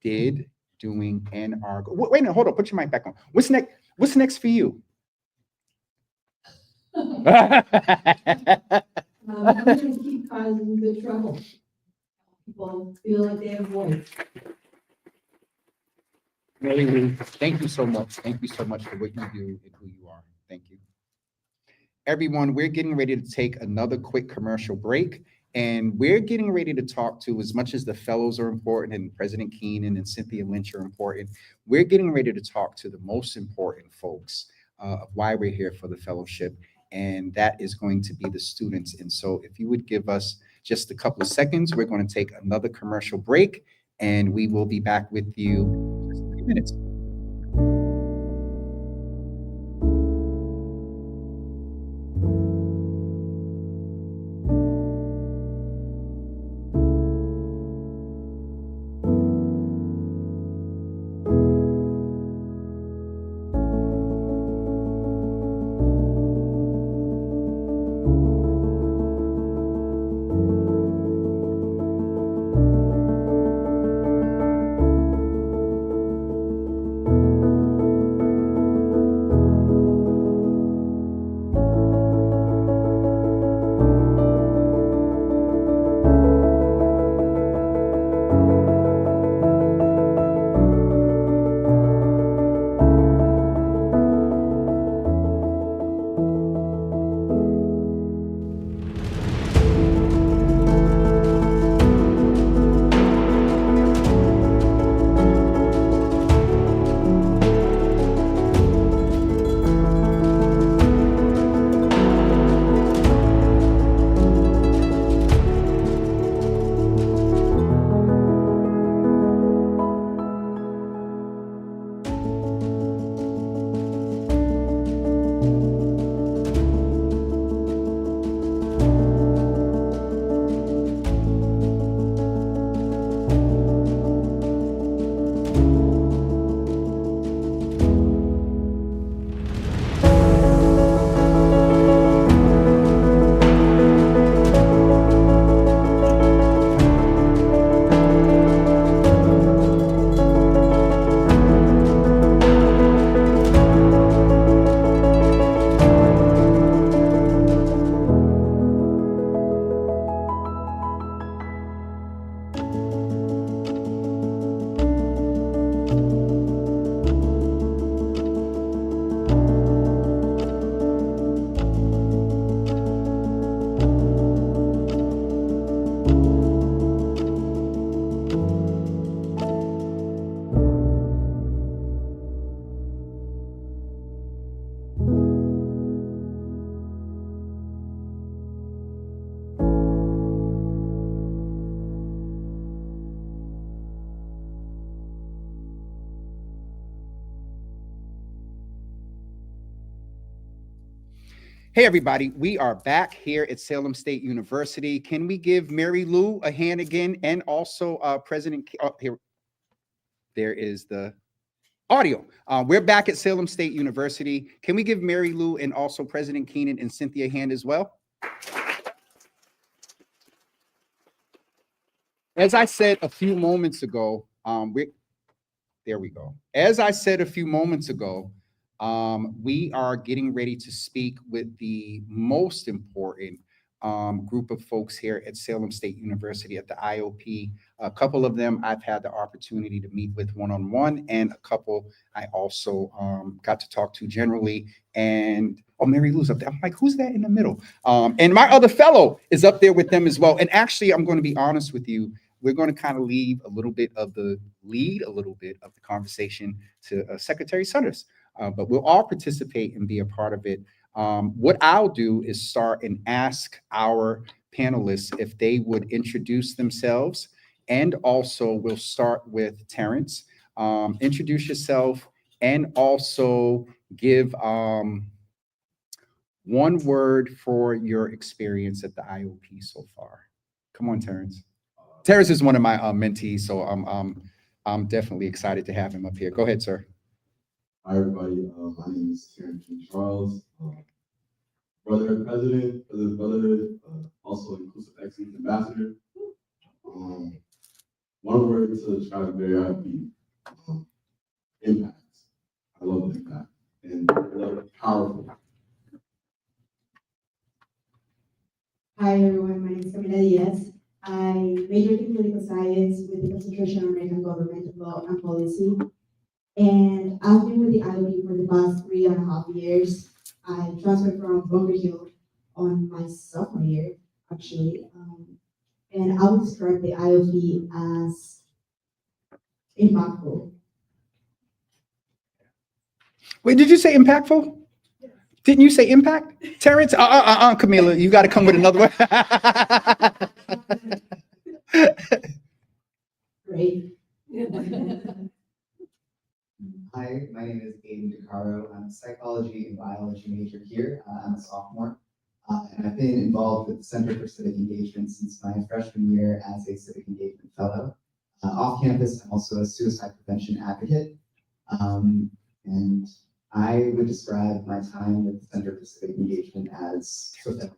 did, doing, and are. Wait a minute, hold on. Put your mic back on. What's next? What's next for you? I'm going to keep causing good trouble. People feel like they have a voice. Mary Lou, thank you so much. Thank you so much for what you do and who you are. Thank you. Everyone, we're getting ready to take another quick commercial break, and we're getting ready to talk to, as much as the fellows are important and President Keenan and Cynthia Lynch are important, we're getting ready to talk to the most important folks of why we're here for the fellowship, and that is going to be the students. And so if you would give us just a couple of seconds, we're going to take another commercial break, and we will be back with you in just a few minutes. Hey, everybody, we are back here at Salem State University. Can we give Mary Lou a hand again? And also President, here, there is the audio. We're back at Salem State University. Can we give Mary Lou and also President Keenan and Cynthia a hand as well? As I said a few moments ago, there we go. As I said a few moments ago, we are getting ready to speak with the most important group of folks here at Salem State University at the IOP. A couple of them I've had the opportunity to meet with one-on-one, and a couple I also got to talk to generally. And oh, Mary Lou's up there. I'm like, who's that in the middle? And my other fellow is up there with them as well. And actually, I'm going to be honest with you. We're going to kind of leave a little bit of the conversation to Secretary Sutters, but we'll all participate and be a part of it. What I'll do is start and ask our panelists if they would introduce themselves, and also we'll start with Terrence. Introduce yourself and also give one word for your experience at the IOP so far. Come on, Terrence. Terrence is one of my mentees, so I'm definitely excited to have him up here. Go ahead, sir. Hi, everybody. My name is Terrence Charles, Brotherhood President, President Brotherhood, also Inclusive Excellence Ambassador. One word to describe the very IOP, impact. I love the impact, and I love it, powerful. Hi everyone, my name is Camila Diaz. I majored in political science with a concentration on American government law and policy. And I've been with the IOP for the past 3.5 years. I transferred from Bunker Hill on my sophomore year, actually. And I would describe the IOP as impactful. Wait, did you say impactful? Didn't you say impact? Terrence? Camila, you got to come with another one. Great. Hi, my name is Aiden DeCaro. I'm a psychology and biology major here. I'm a sophomore, and I've been involved with the Center for Civic Engagement since my freshman year as a civic engagement fellow. Off campus, I'm also a suicide prevention advocate, and I would describe my time with the Center for Civic Engagement as fulfilling.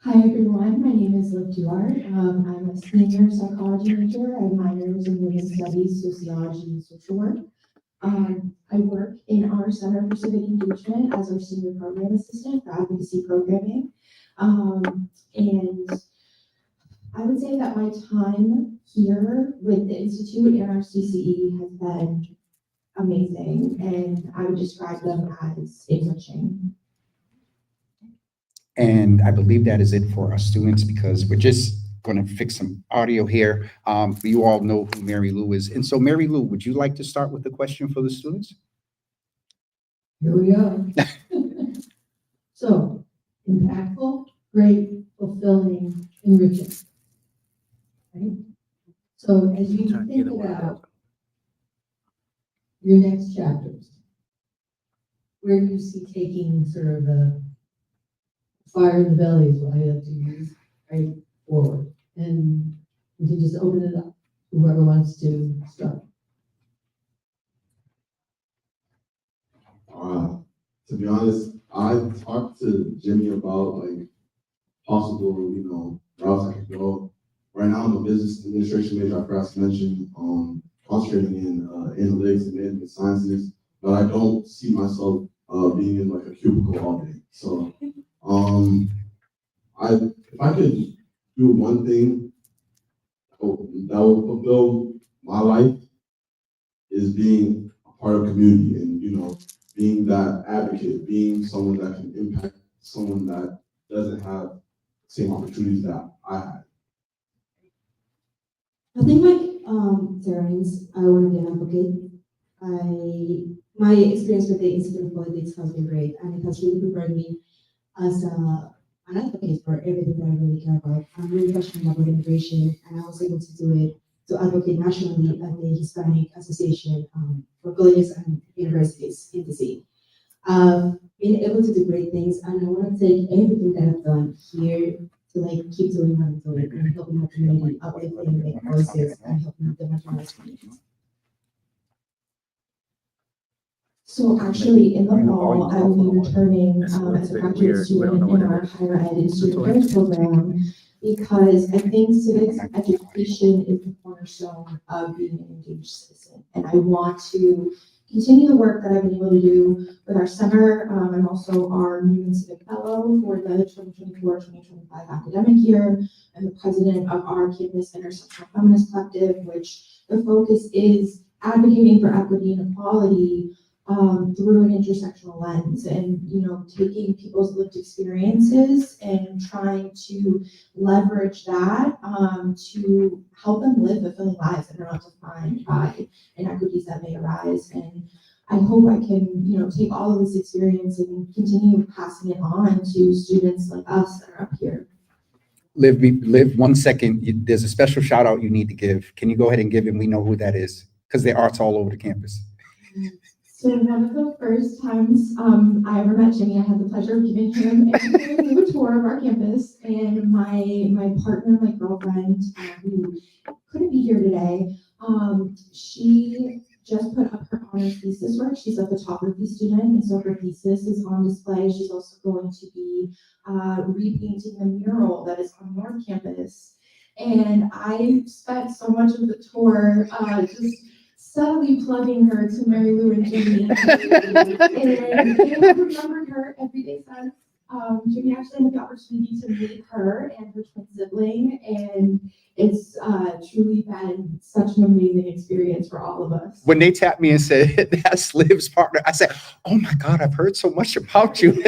Hi everyone, my name is Liv Duarte. I'm a senior psychology major. I have minors in women's studies, sociology, and social work. I work in our Center for Civic Engagement as our senior program assistant for advocacy programming. And I would say that my time here with the Institute and our CCE has been amazing, and I would describe them as enriching. And I believe that is it for our students, because we're just going to fix some audio here. You all know who Mary Lou is. And so, Mary Lou, would you like to start with the question for the students? Here we go. So, impactful, great, fulfilling, enriching. Right? So, as you think about your next chapters, where do you see taking sort of the fire in the belly is what I like to use, right, forward. And we can just open it up to whoever wants to start. To be honest, I talked to Jimmy about like possible, routes I could go. Right now, I'm a business administration major. I forgot to mention, concentrating in analytics and management sciences, but I don't see myself being in like a cubicle all day. So, if I could do one thing that will fulfill my life, is being a part of community and being that advocate, being someone that can impact someone that doesn't have the same opportunities that I had. I think like Terrence, I want to be an advocate. My experience with the Institute of Politics has been great, and it has really prepared me as an advocate for everything that I really care about. I'm really passionate about immigration, and I was able to do it to advocate nationally at the Hispanic Association for Colleges and Universities in DC. of being able to do great things. And I want to take everything that I've done here to like keep doing what I'm doing and helping my community uplifting and make voices and helping the marginalized communities. So actually, in the fall, I will be returning as a graduate student in our higher ed and student affairs program, because I think civics education is the cornerstone of being an engaged citizen. And I want to continue the work that I've been able to do with our center. I'm also our New Civic Fellow for the 2024-2025 academic year. I'm the president of our campus intersectional feminist collective, which the focus is advocating for equity and equality through an intersectional lens, and taking people's lived experiences and trying to leverage that to help them live fulfilling lives that are not defined by inequities that may arise. And I hope I can take all of this experience and continue passing it on to students like us that are up here. Liv, 1 second. There's a special shout out you need to give. Can you go ahead and give him? We know who that is because there are arts all over the campus. So one of the first times I ever met Jimmy, I had the pleasure of giving him a tour of our campus, and my partner, my girlfriend, who couldn't be here today, she just put up her honors thesis work. She's a photography student, and so her thesis is on display. She's also going to be repainting the mural that is on North Campus. And I spent so much of the tour just subtly plugging her to Mary Lou and Jimmy. And I've remembered her every day since. Jimmy actually had the opportunity to meet her and her twin sibling, and it's truly been such an amazing experience for all of us. When they tapped me and said, that's Liv's partner, I said, oh my God, I've heard so much about you.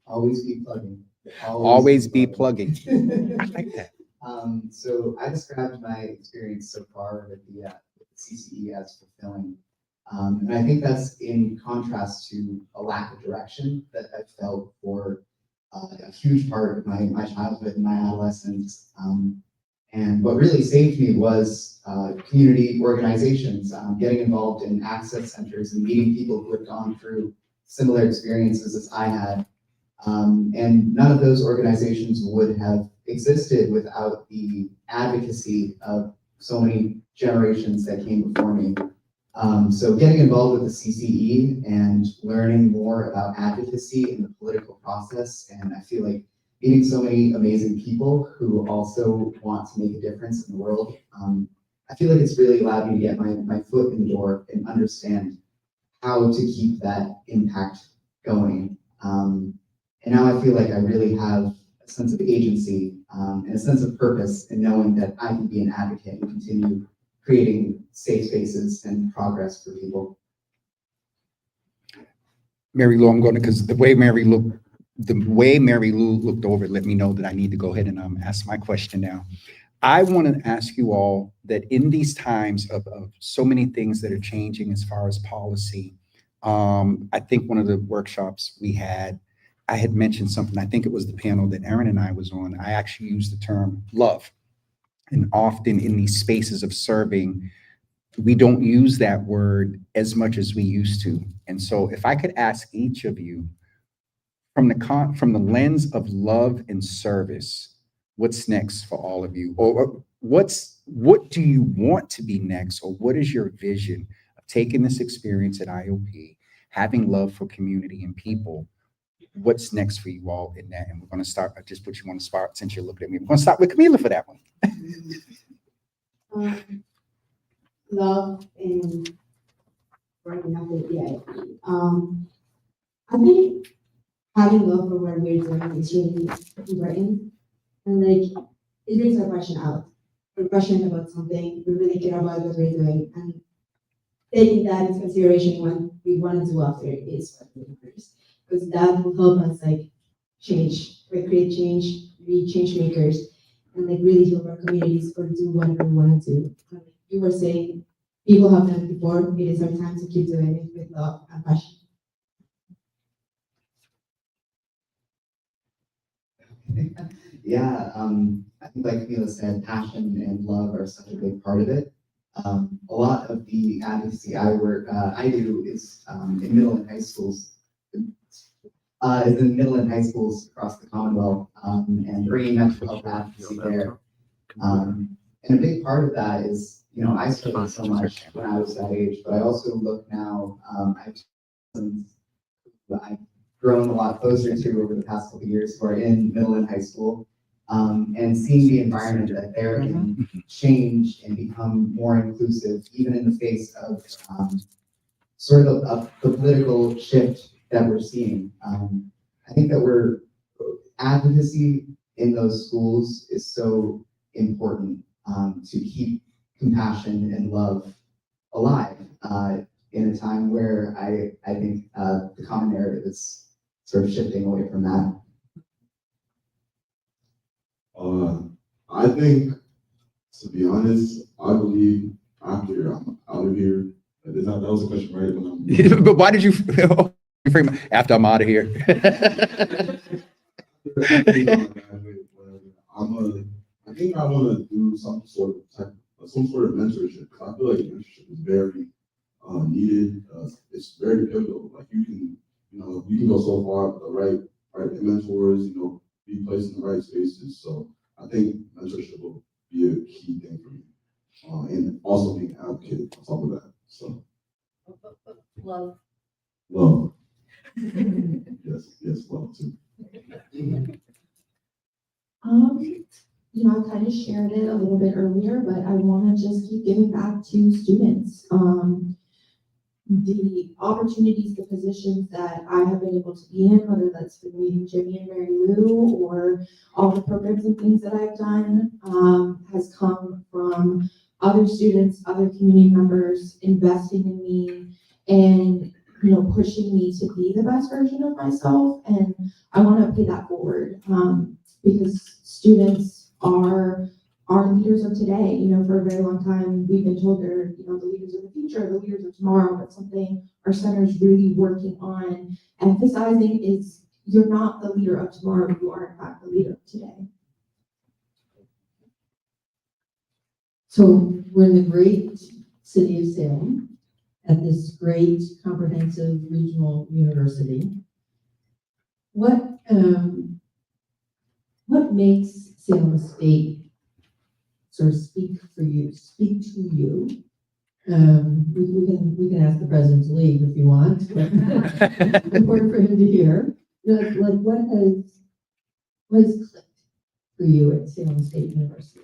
Always be plugging. Always be plugging. I like that. So I described my experience so far with the CCE as fulfilling. And I think that's in contrast to a lack of direction that I felt for a huge part of my childhood and my adolescence. And what really saved me was community organizations, getting involved in access centers and meeting people who had gone through similar experiences as I had. And none of those organizations would have existed without the advocacy of so many generations that came before me. So getting involved with the CCE and learning more about advocacy in the political process, and I feel like meeting so many amazing people who also want to make a difference in the world, I feel like it's really allowed me to get my foot in the door and understand how to keep that impact going. And now I feel like I really have a sense of agency and a sense of purpose in knowing that I can be an advocate and continue creating safe spaces and progress for people. Mary Lou, I'm going to, because the way Mary Lou looked over it, let me know that I need to go ahead and ask my question now. I want to ask you all that in these times of so many things that are changing as far as policy, I think one of the workshops we had, I had mentioned something, I think it was the panel that Erin and I was on, I actually used the term love. And often in these spaces of serving, we don't use that word as much as we used to. And so if I could ask each of you from the lens of love and service, what's next for all of you? Or what do you want to be next? Or what is your vision of taking this experience at IOP, having love for community and people? What's next for you all in that? And we're going to start, I just put you on the spot since you're looking at me. We're going to start with Camila for that one. Love and bringing up with the IIP. I think having love for what we're doing is really important. And like, it brings our passion out. We're passionate about something, we really care about what we're doing. And taking that into consideration when we want to do after is what matters. Because that will help us like change, create change, be change makers, and like really help our communities or do whatever we want to do. Like you were saying, people have done it before. It is our time to keep doing it with love and passion. Yeah, I think like Camila said, passion and love are such a big part of it. A lot of the advocacy I do is in middle and high schools. Is in middle and high schools across the Commonwealth, and bringing mental health advocacy there. And a big part of that is, you know, I struggled so much when I was that age, but I also look now, I've grown a lot closer to over the past couple of years who are in middle and high school, and seeing the environment that they're in change and become more inclusive, even in the face of sort of the political shift that we're seeing. I think that advocacy in those schools is so important to keep compassion and love alive in a time where I think the common narrative is sort of shifting away from that. I think, to be honest, I believe after I'm out of here, that was a question, right? When I'm, But why did you frame it after I'm out of here? I think I want to do some sort of mentorship, because I feel like mentorship is very needed. It's very pivotal. Like you can go so far with the right mentors, be placed in the right spaces. So I think mentorship will be a key thing for me, and also being an advocate on top of that. So Love. yes, love too. I kind of shared it a little bit earlier, but I want to just keep giving back to students. The opportunities, the positions that I have been able to be in, whether that's been meeting Jimmy and Mary Lou or all the programs and things that I've done, has come from other students, other community members investing in me and pushing me to be the best version of myself. And I want to pay that forward because students are leaders of today. For a very long time, we've been told they're, the leaders of the future, the leaders of tomorrow, but something our center is really working on emphasizing is you're not the leader of tomorrow, you are in fact the leader of today. So we're in the great city of Salem at this great comprehensive regional university. What makes Salem State sort of speak to you? We can ask the president to leave if you want, but it's important for him to hear. Like what has clicked for you at Salem State University?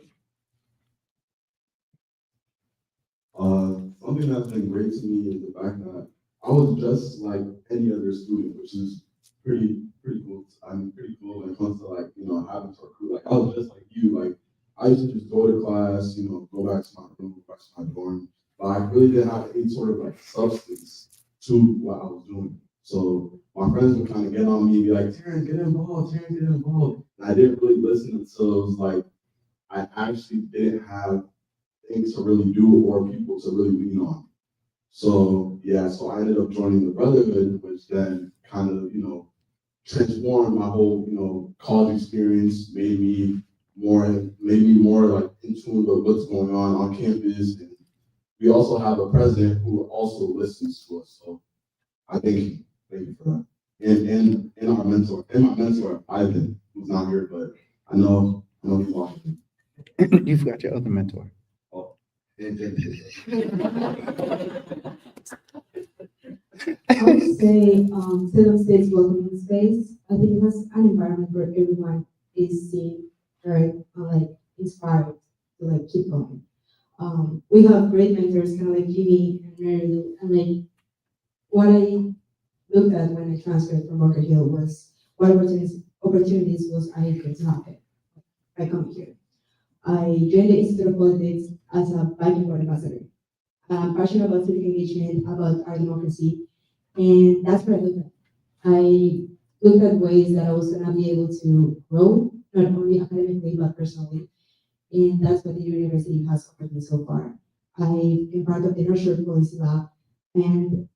Something that's been great to me is the fact that I was just like any other student, which is pretty cool. I'm pretty cool when it comes to having to recruit. Like I was just like you. Like I used to just go to class, go back to my room, go back to my dorm. But I really didn't have any sort of substance to what I was doing. So my friends would kind of get on me and be like, Terrence, get involved. And I didn't really listen until it was like I actually didn't have things to really do or people to really lean on. So so I ended up joining the Brotherhood, which then kind of, transformed my whole, college experience, made me more like in tune with what's going on campus. And we also have a president who also listens to us. So I thank you for that. And my mentor, Ivan, who's not here, but I know he's watching. You forgot your other mentor. I would say Salem State's welcoming space. I think it has an environment where everyone is seen, very inspired to keep going. We have great mentors, kind of like Jimmy and Mary Lou, and what I looked at when I transferred from Walker Hill was what opportunities was I able to happen by coming here. I joined the Institute of Politics as a Viking Board ambassador. I'm passionate about civic engagement, about our democracy, and that's what I looked at. I looked at ways that I was going to be able to grow, not only academically, but personally. And that's what the university has offered me so far. I've been part of the Nurture Policy Lab, and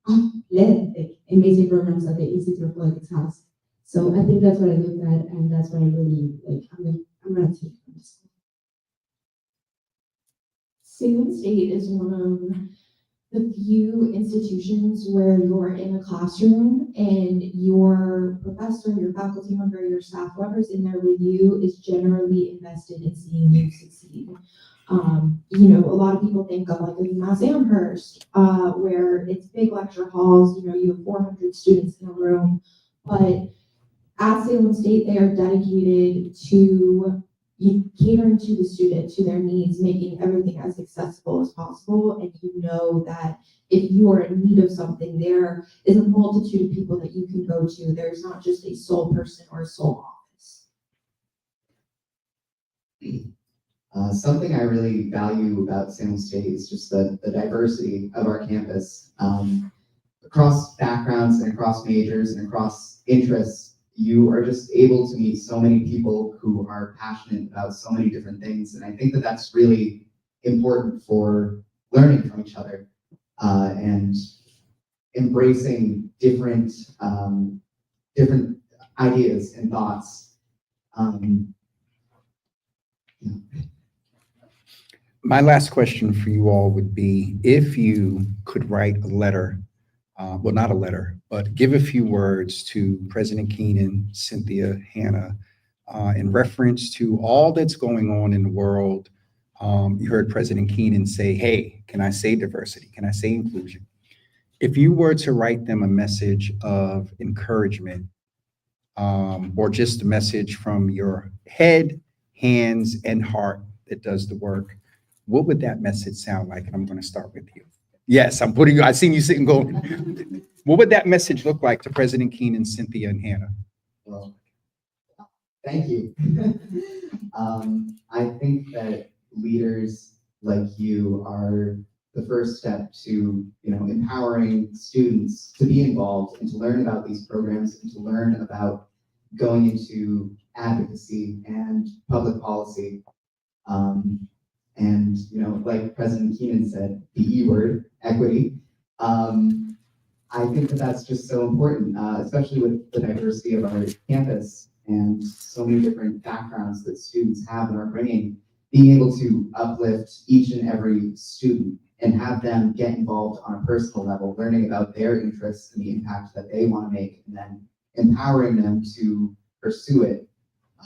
I've led amazing programs that the Institute of Politics has. So I think that's what I looked at, and that's what I really I'm going to take from this. Salem State is one of the few institutions where you're in a classroom and your professor, your faculty member, your staff, whoever's in there with you is generally invested in seeing you succeed. A lot of people think of like a Mass Amherst, where it's big lecture halls, you have 400 students in a room, but at Salem State, they are dedicated to catering to the student, to their needs, making everything as accessible as possible. And you know that if you are in need of something, there is a multitude of people that you can go to. There's not just a sole person or a sole office. Something I really value about Salem State is just the diversity of our campus. Across backgrounds and across majors and across interests, you are just able to meet so many people who are passionate about so many different things. And I think that that's really important for learning from each other and embracing different ideas and thoughts. My last question for you all would be, if you could write a letter, well, not a letter, but give a few words to President Keenan, Cynthia, Hannah, in reference to all that's going on in the world. You heard President Keenan say, hey, can I say diversity? Can I say inclusion? If you were to write them a message of encouragement, or just a message from your head, hands, and heart that does the work, what would that message sound like? And I'm going to start with you. Yes, I'm putting you, I seen you sitting going. What would that message look like to President Keenan, Cynthia, and Hannah? Well, thank you. I think that leaders like you are the first step to, empowering students to be involved and to learn about these programs and to learn about going into advocacy and public policy. And, like President Keenan said, the E word, equity. I think that that's just so important, especially with the diversity of our campus and so many different backgrounds that students have and are bringing, being able to uplift each and every student and have them get involved on a personal level, learning about their interests and the impact that they want to make, and then empowering them to pursue it.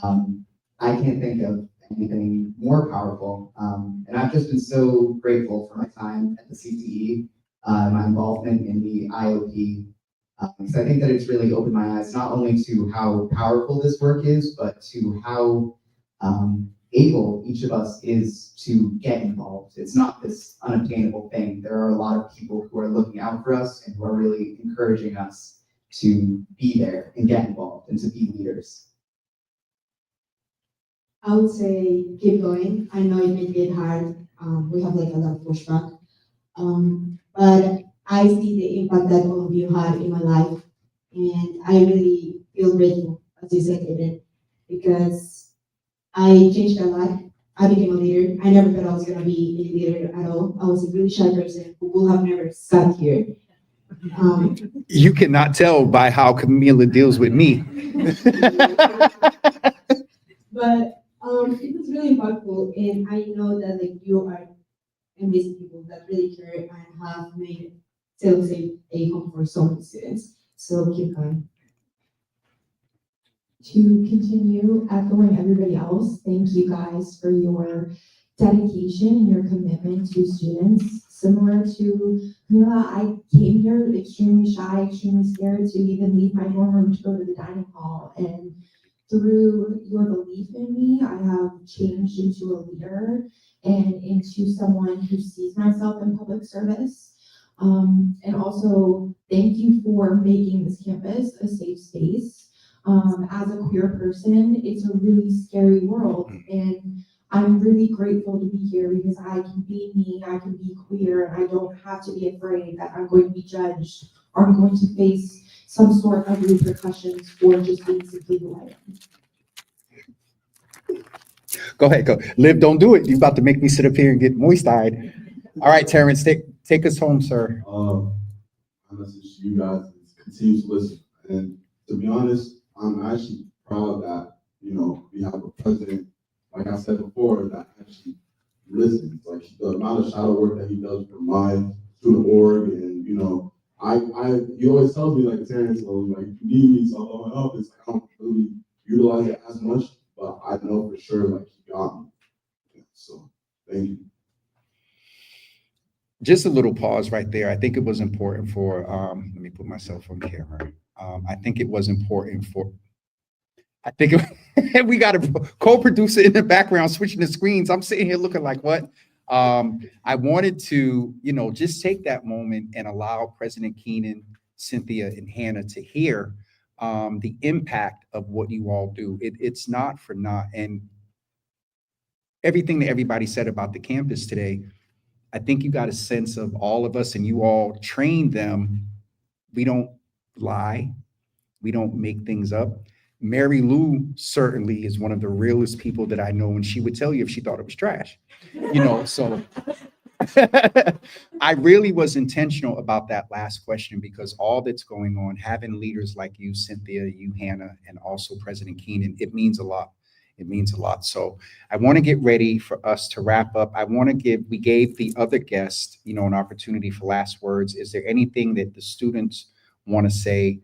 I can't think of anything more powerful. And I've just been so grateful for my time at the CTE, my involvement in the IOP, because I think that it's really opened my eyes not only to how powerful this work is, but to how able each of us is to get involved. It's not this unobtainable thing. There are a lot of people who are looking out for us and who are really encouraging us to be there and get involved and to be leaders. I would say keep going. I know it may get hard. We have like a lot of pushback. But I see the impact that all of you had in my life. And I really feel grateful, as you said, Aiden, because I changed a lot. I became a leader. I never thought I was going to be a leader at all. I was a really shy person who will have never sat here. You cannot tell by how Camila deals with me. But it was really impactful, and I know that like you are amazing people that really care and have made Salem State a home for so many students. So keep going. To continue echoing everybody else, thank you guys for your dedication and your commitment to students. Similar to Camila, I came here extremely shy, extremely scared to even leave my dorm room to go to the dining hall. And through your belief in me, I have changed into a leader and into someone who sees myself in public service. And also, thank you for making this campus a safe space. As a queer person, it's a really scary world, and I'm really grateful to be here because I can be me, I can be queer, and I don't have to be afraid that I'm going to be judged or I'm going to face some sort of repercussions for just being simply who I am. Go ahead, go. Liv, don't do it. You're about to make me sit up here and get moist-eyed. All right, Terrence, take us home, sir. My message to you guys is continue to listen. And to be honest, I'm actually proud that, we have a president, like I said before, that actually, listens. Like the amount of shadow work that he does for my student org, and you know, he always tells me like, Terrence, like if you need me, so I'm going help. It's like I don't really utilize it as much, but I know for sure like he got me. Yeah, so thank you. Just a little pause right there. I think it was important for, let me put myself on camera. I think it was important for, we got a co-producer in the background switching the screens. I'm sitting here looking like, what? I wanted to, you know, just take that moment and allow President Keenan, Cynthia, and Hannah to hear the impact of what you all do. It's not for naught. And everything that everybody said about the campus today, I think you got a sense of all of us, and you all trained them. We don't lie. We don't make things up. Mary Lou certainly is one of the realest people that I know, and she would tell you if she thought it was trash, you know, so I really was intentional about that last question, because all that's going on, having leaders like you, Cynthia, you, Hannah, and also President Keenan, it means a lot. It means a lot. So I want to get ready for us to wrap up. We gave the other guests, you know, an opportunity for last words. Is there anything that the students want to say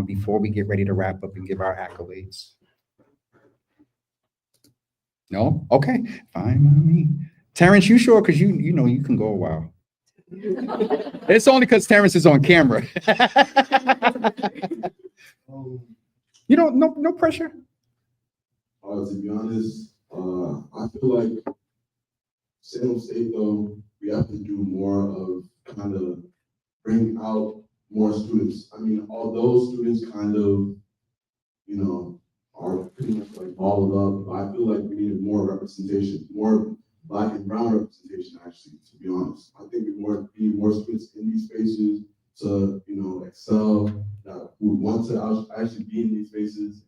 before we get ready to wrap up and give our accolades? No? Okay, fine by me. Terrence, you sure? Because you know you can go a while. It's only because Terrence is on camera. You know, no pressure. To be honest, I feel like Salem State, though, we have to do more of kind of bring out more students. I mean, although students kind of, you know, are pretty much like balled up, but I feel like we need more representation, more Black and brown representation, actually, to be honest. I think we need more students in these spaces to, you know, excel, that would want to actually be in these spaces.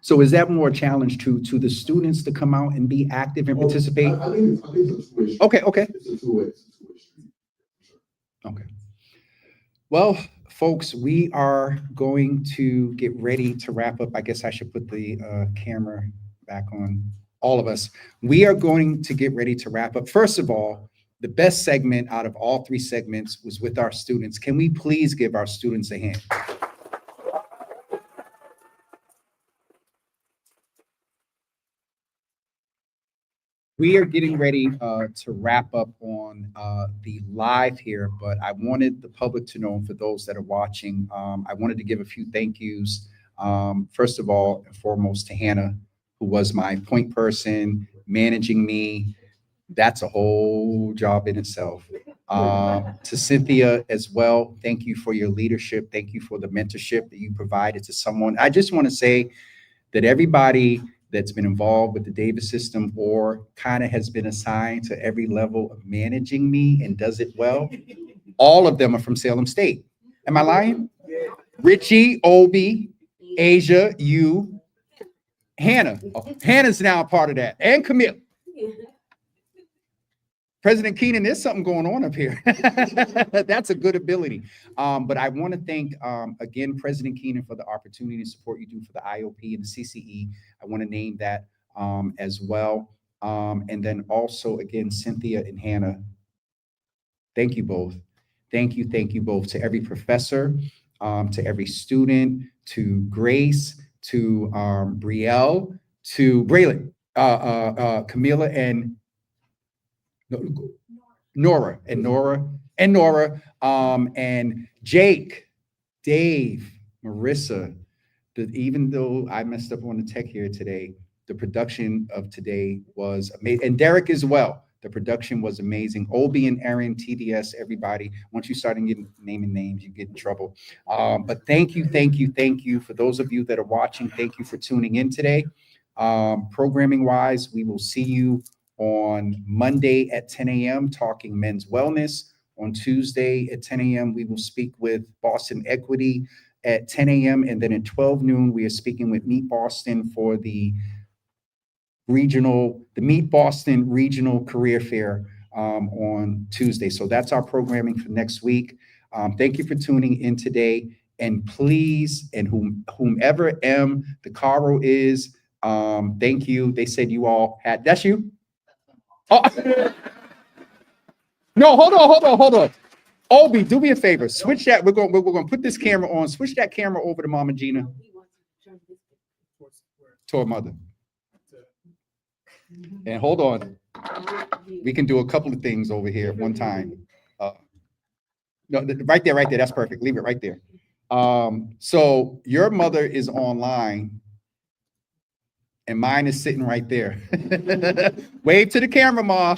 So is that more a challenge to the students to come out and be active and participate? I think it's a two-way street. Okay. It's a two-way street. Sure. Okay. Well, folks, we are going to get ready to wrap up. I guess I should put the camera back on all of us. We are going to get ready to wrap up. First of all, the best segment out of all three segments was with our students. Can we please give our students a hand? We are getting ready to wrap up on the live here, but I wanted the public to know, and for those that are watching, I wanted to give a few thank yous. First of all and foremost to Hannah, who was my point person, managing me. That's a whole job in itself. To Cynthia as well, thank you for your leadership. Thank you for the mentorship that you provided to someone. I just want to say that everybody that's been involved with the Davis system or kind of has been assigned to every level of managing me and does it well, all of them are from Salem State. Am I lying? Richie, Obi, Asia, you, Hannah. Oh, Hannah's now a part of that, and Camille. President Keenan, there's something going on up here. That's a good ability. But I want to thank, again, President Keenan for the opportunity and support you do for the IOP and the CCE. I want to name that as well. And then also, again, Cynthia and Hannah, thank you both. Thank you both to every professor, to every student, to Grace, to Brielle, to Braylon, Camila, and Nora, and Jake, Dave, Marissa. Even though I messed up on the tech here today, the production of today was amazing, and Derek as well. The production was amazing. Obi and Aaron, TDS, everybody. Once you start naming names, you get in trouble. But thank you for those of you that are watching. Thank you for tuning in today. Programming wise, we will see you on Monday at 10 a.m. talking men's wellness. On Tuesday at 10 a.m., we will speak with Boston Equity at 10 a.m. And then at 12 noon, we are speaking with Meet Boston for the Meet Boston Regional Career Fair on Tuesday. So that's our programming for next week. Thank you for tuning in today. And please, and whomever M. DeCaro is, thank you. They said you all had, that's you? Oh. No, hold on. Obi, do me a favor. Switch that. We're gonna put this camera on. Switch that camera over to Mama Gina, to her mother. And hold on. We can do a couple of things over here at one time. No, right there. That's perfect. Leave it right there. So your mother is online and mine is sitting right there. Wave to the camera, Ma.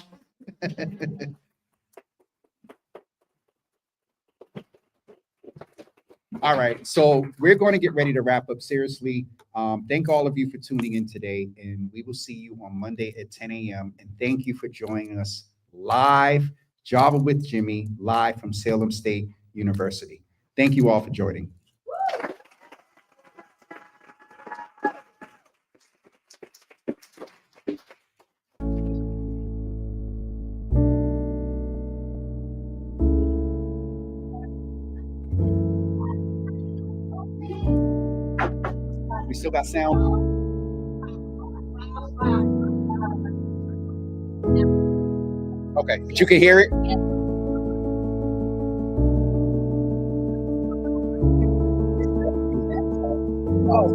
All right, so we're going to get ready to wrap up. Seriously, thank all of you for tuning in today, and we will see you on Monday at 10 a.m. And thank you for joining us live, Java with Jimmy, live from Salem State University. Thank you all for joining. We still got sound. Okay, but you can hear it. Oh,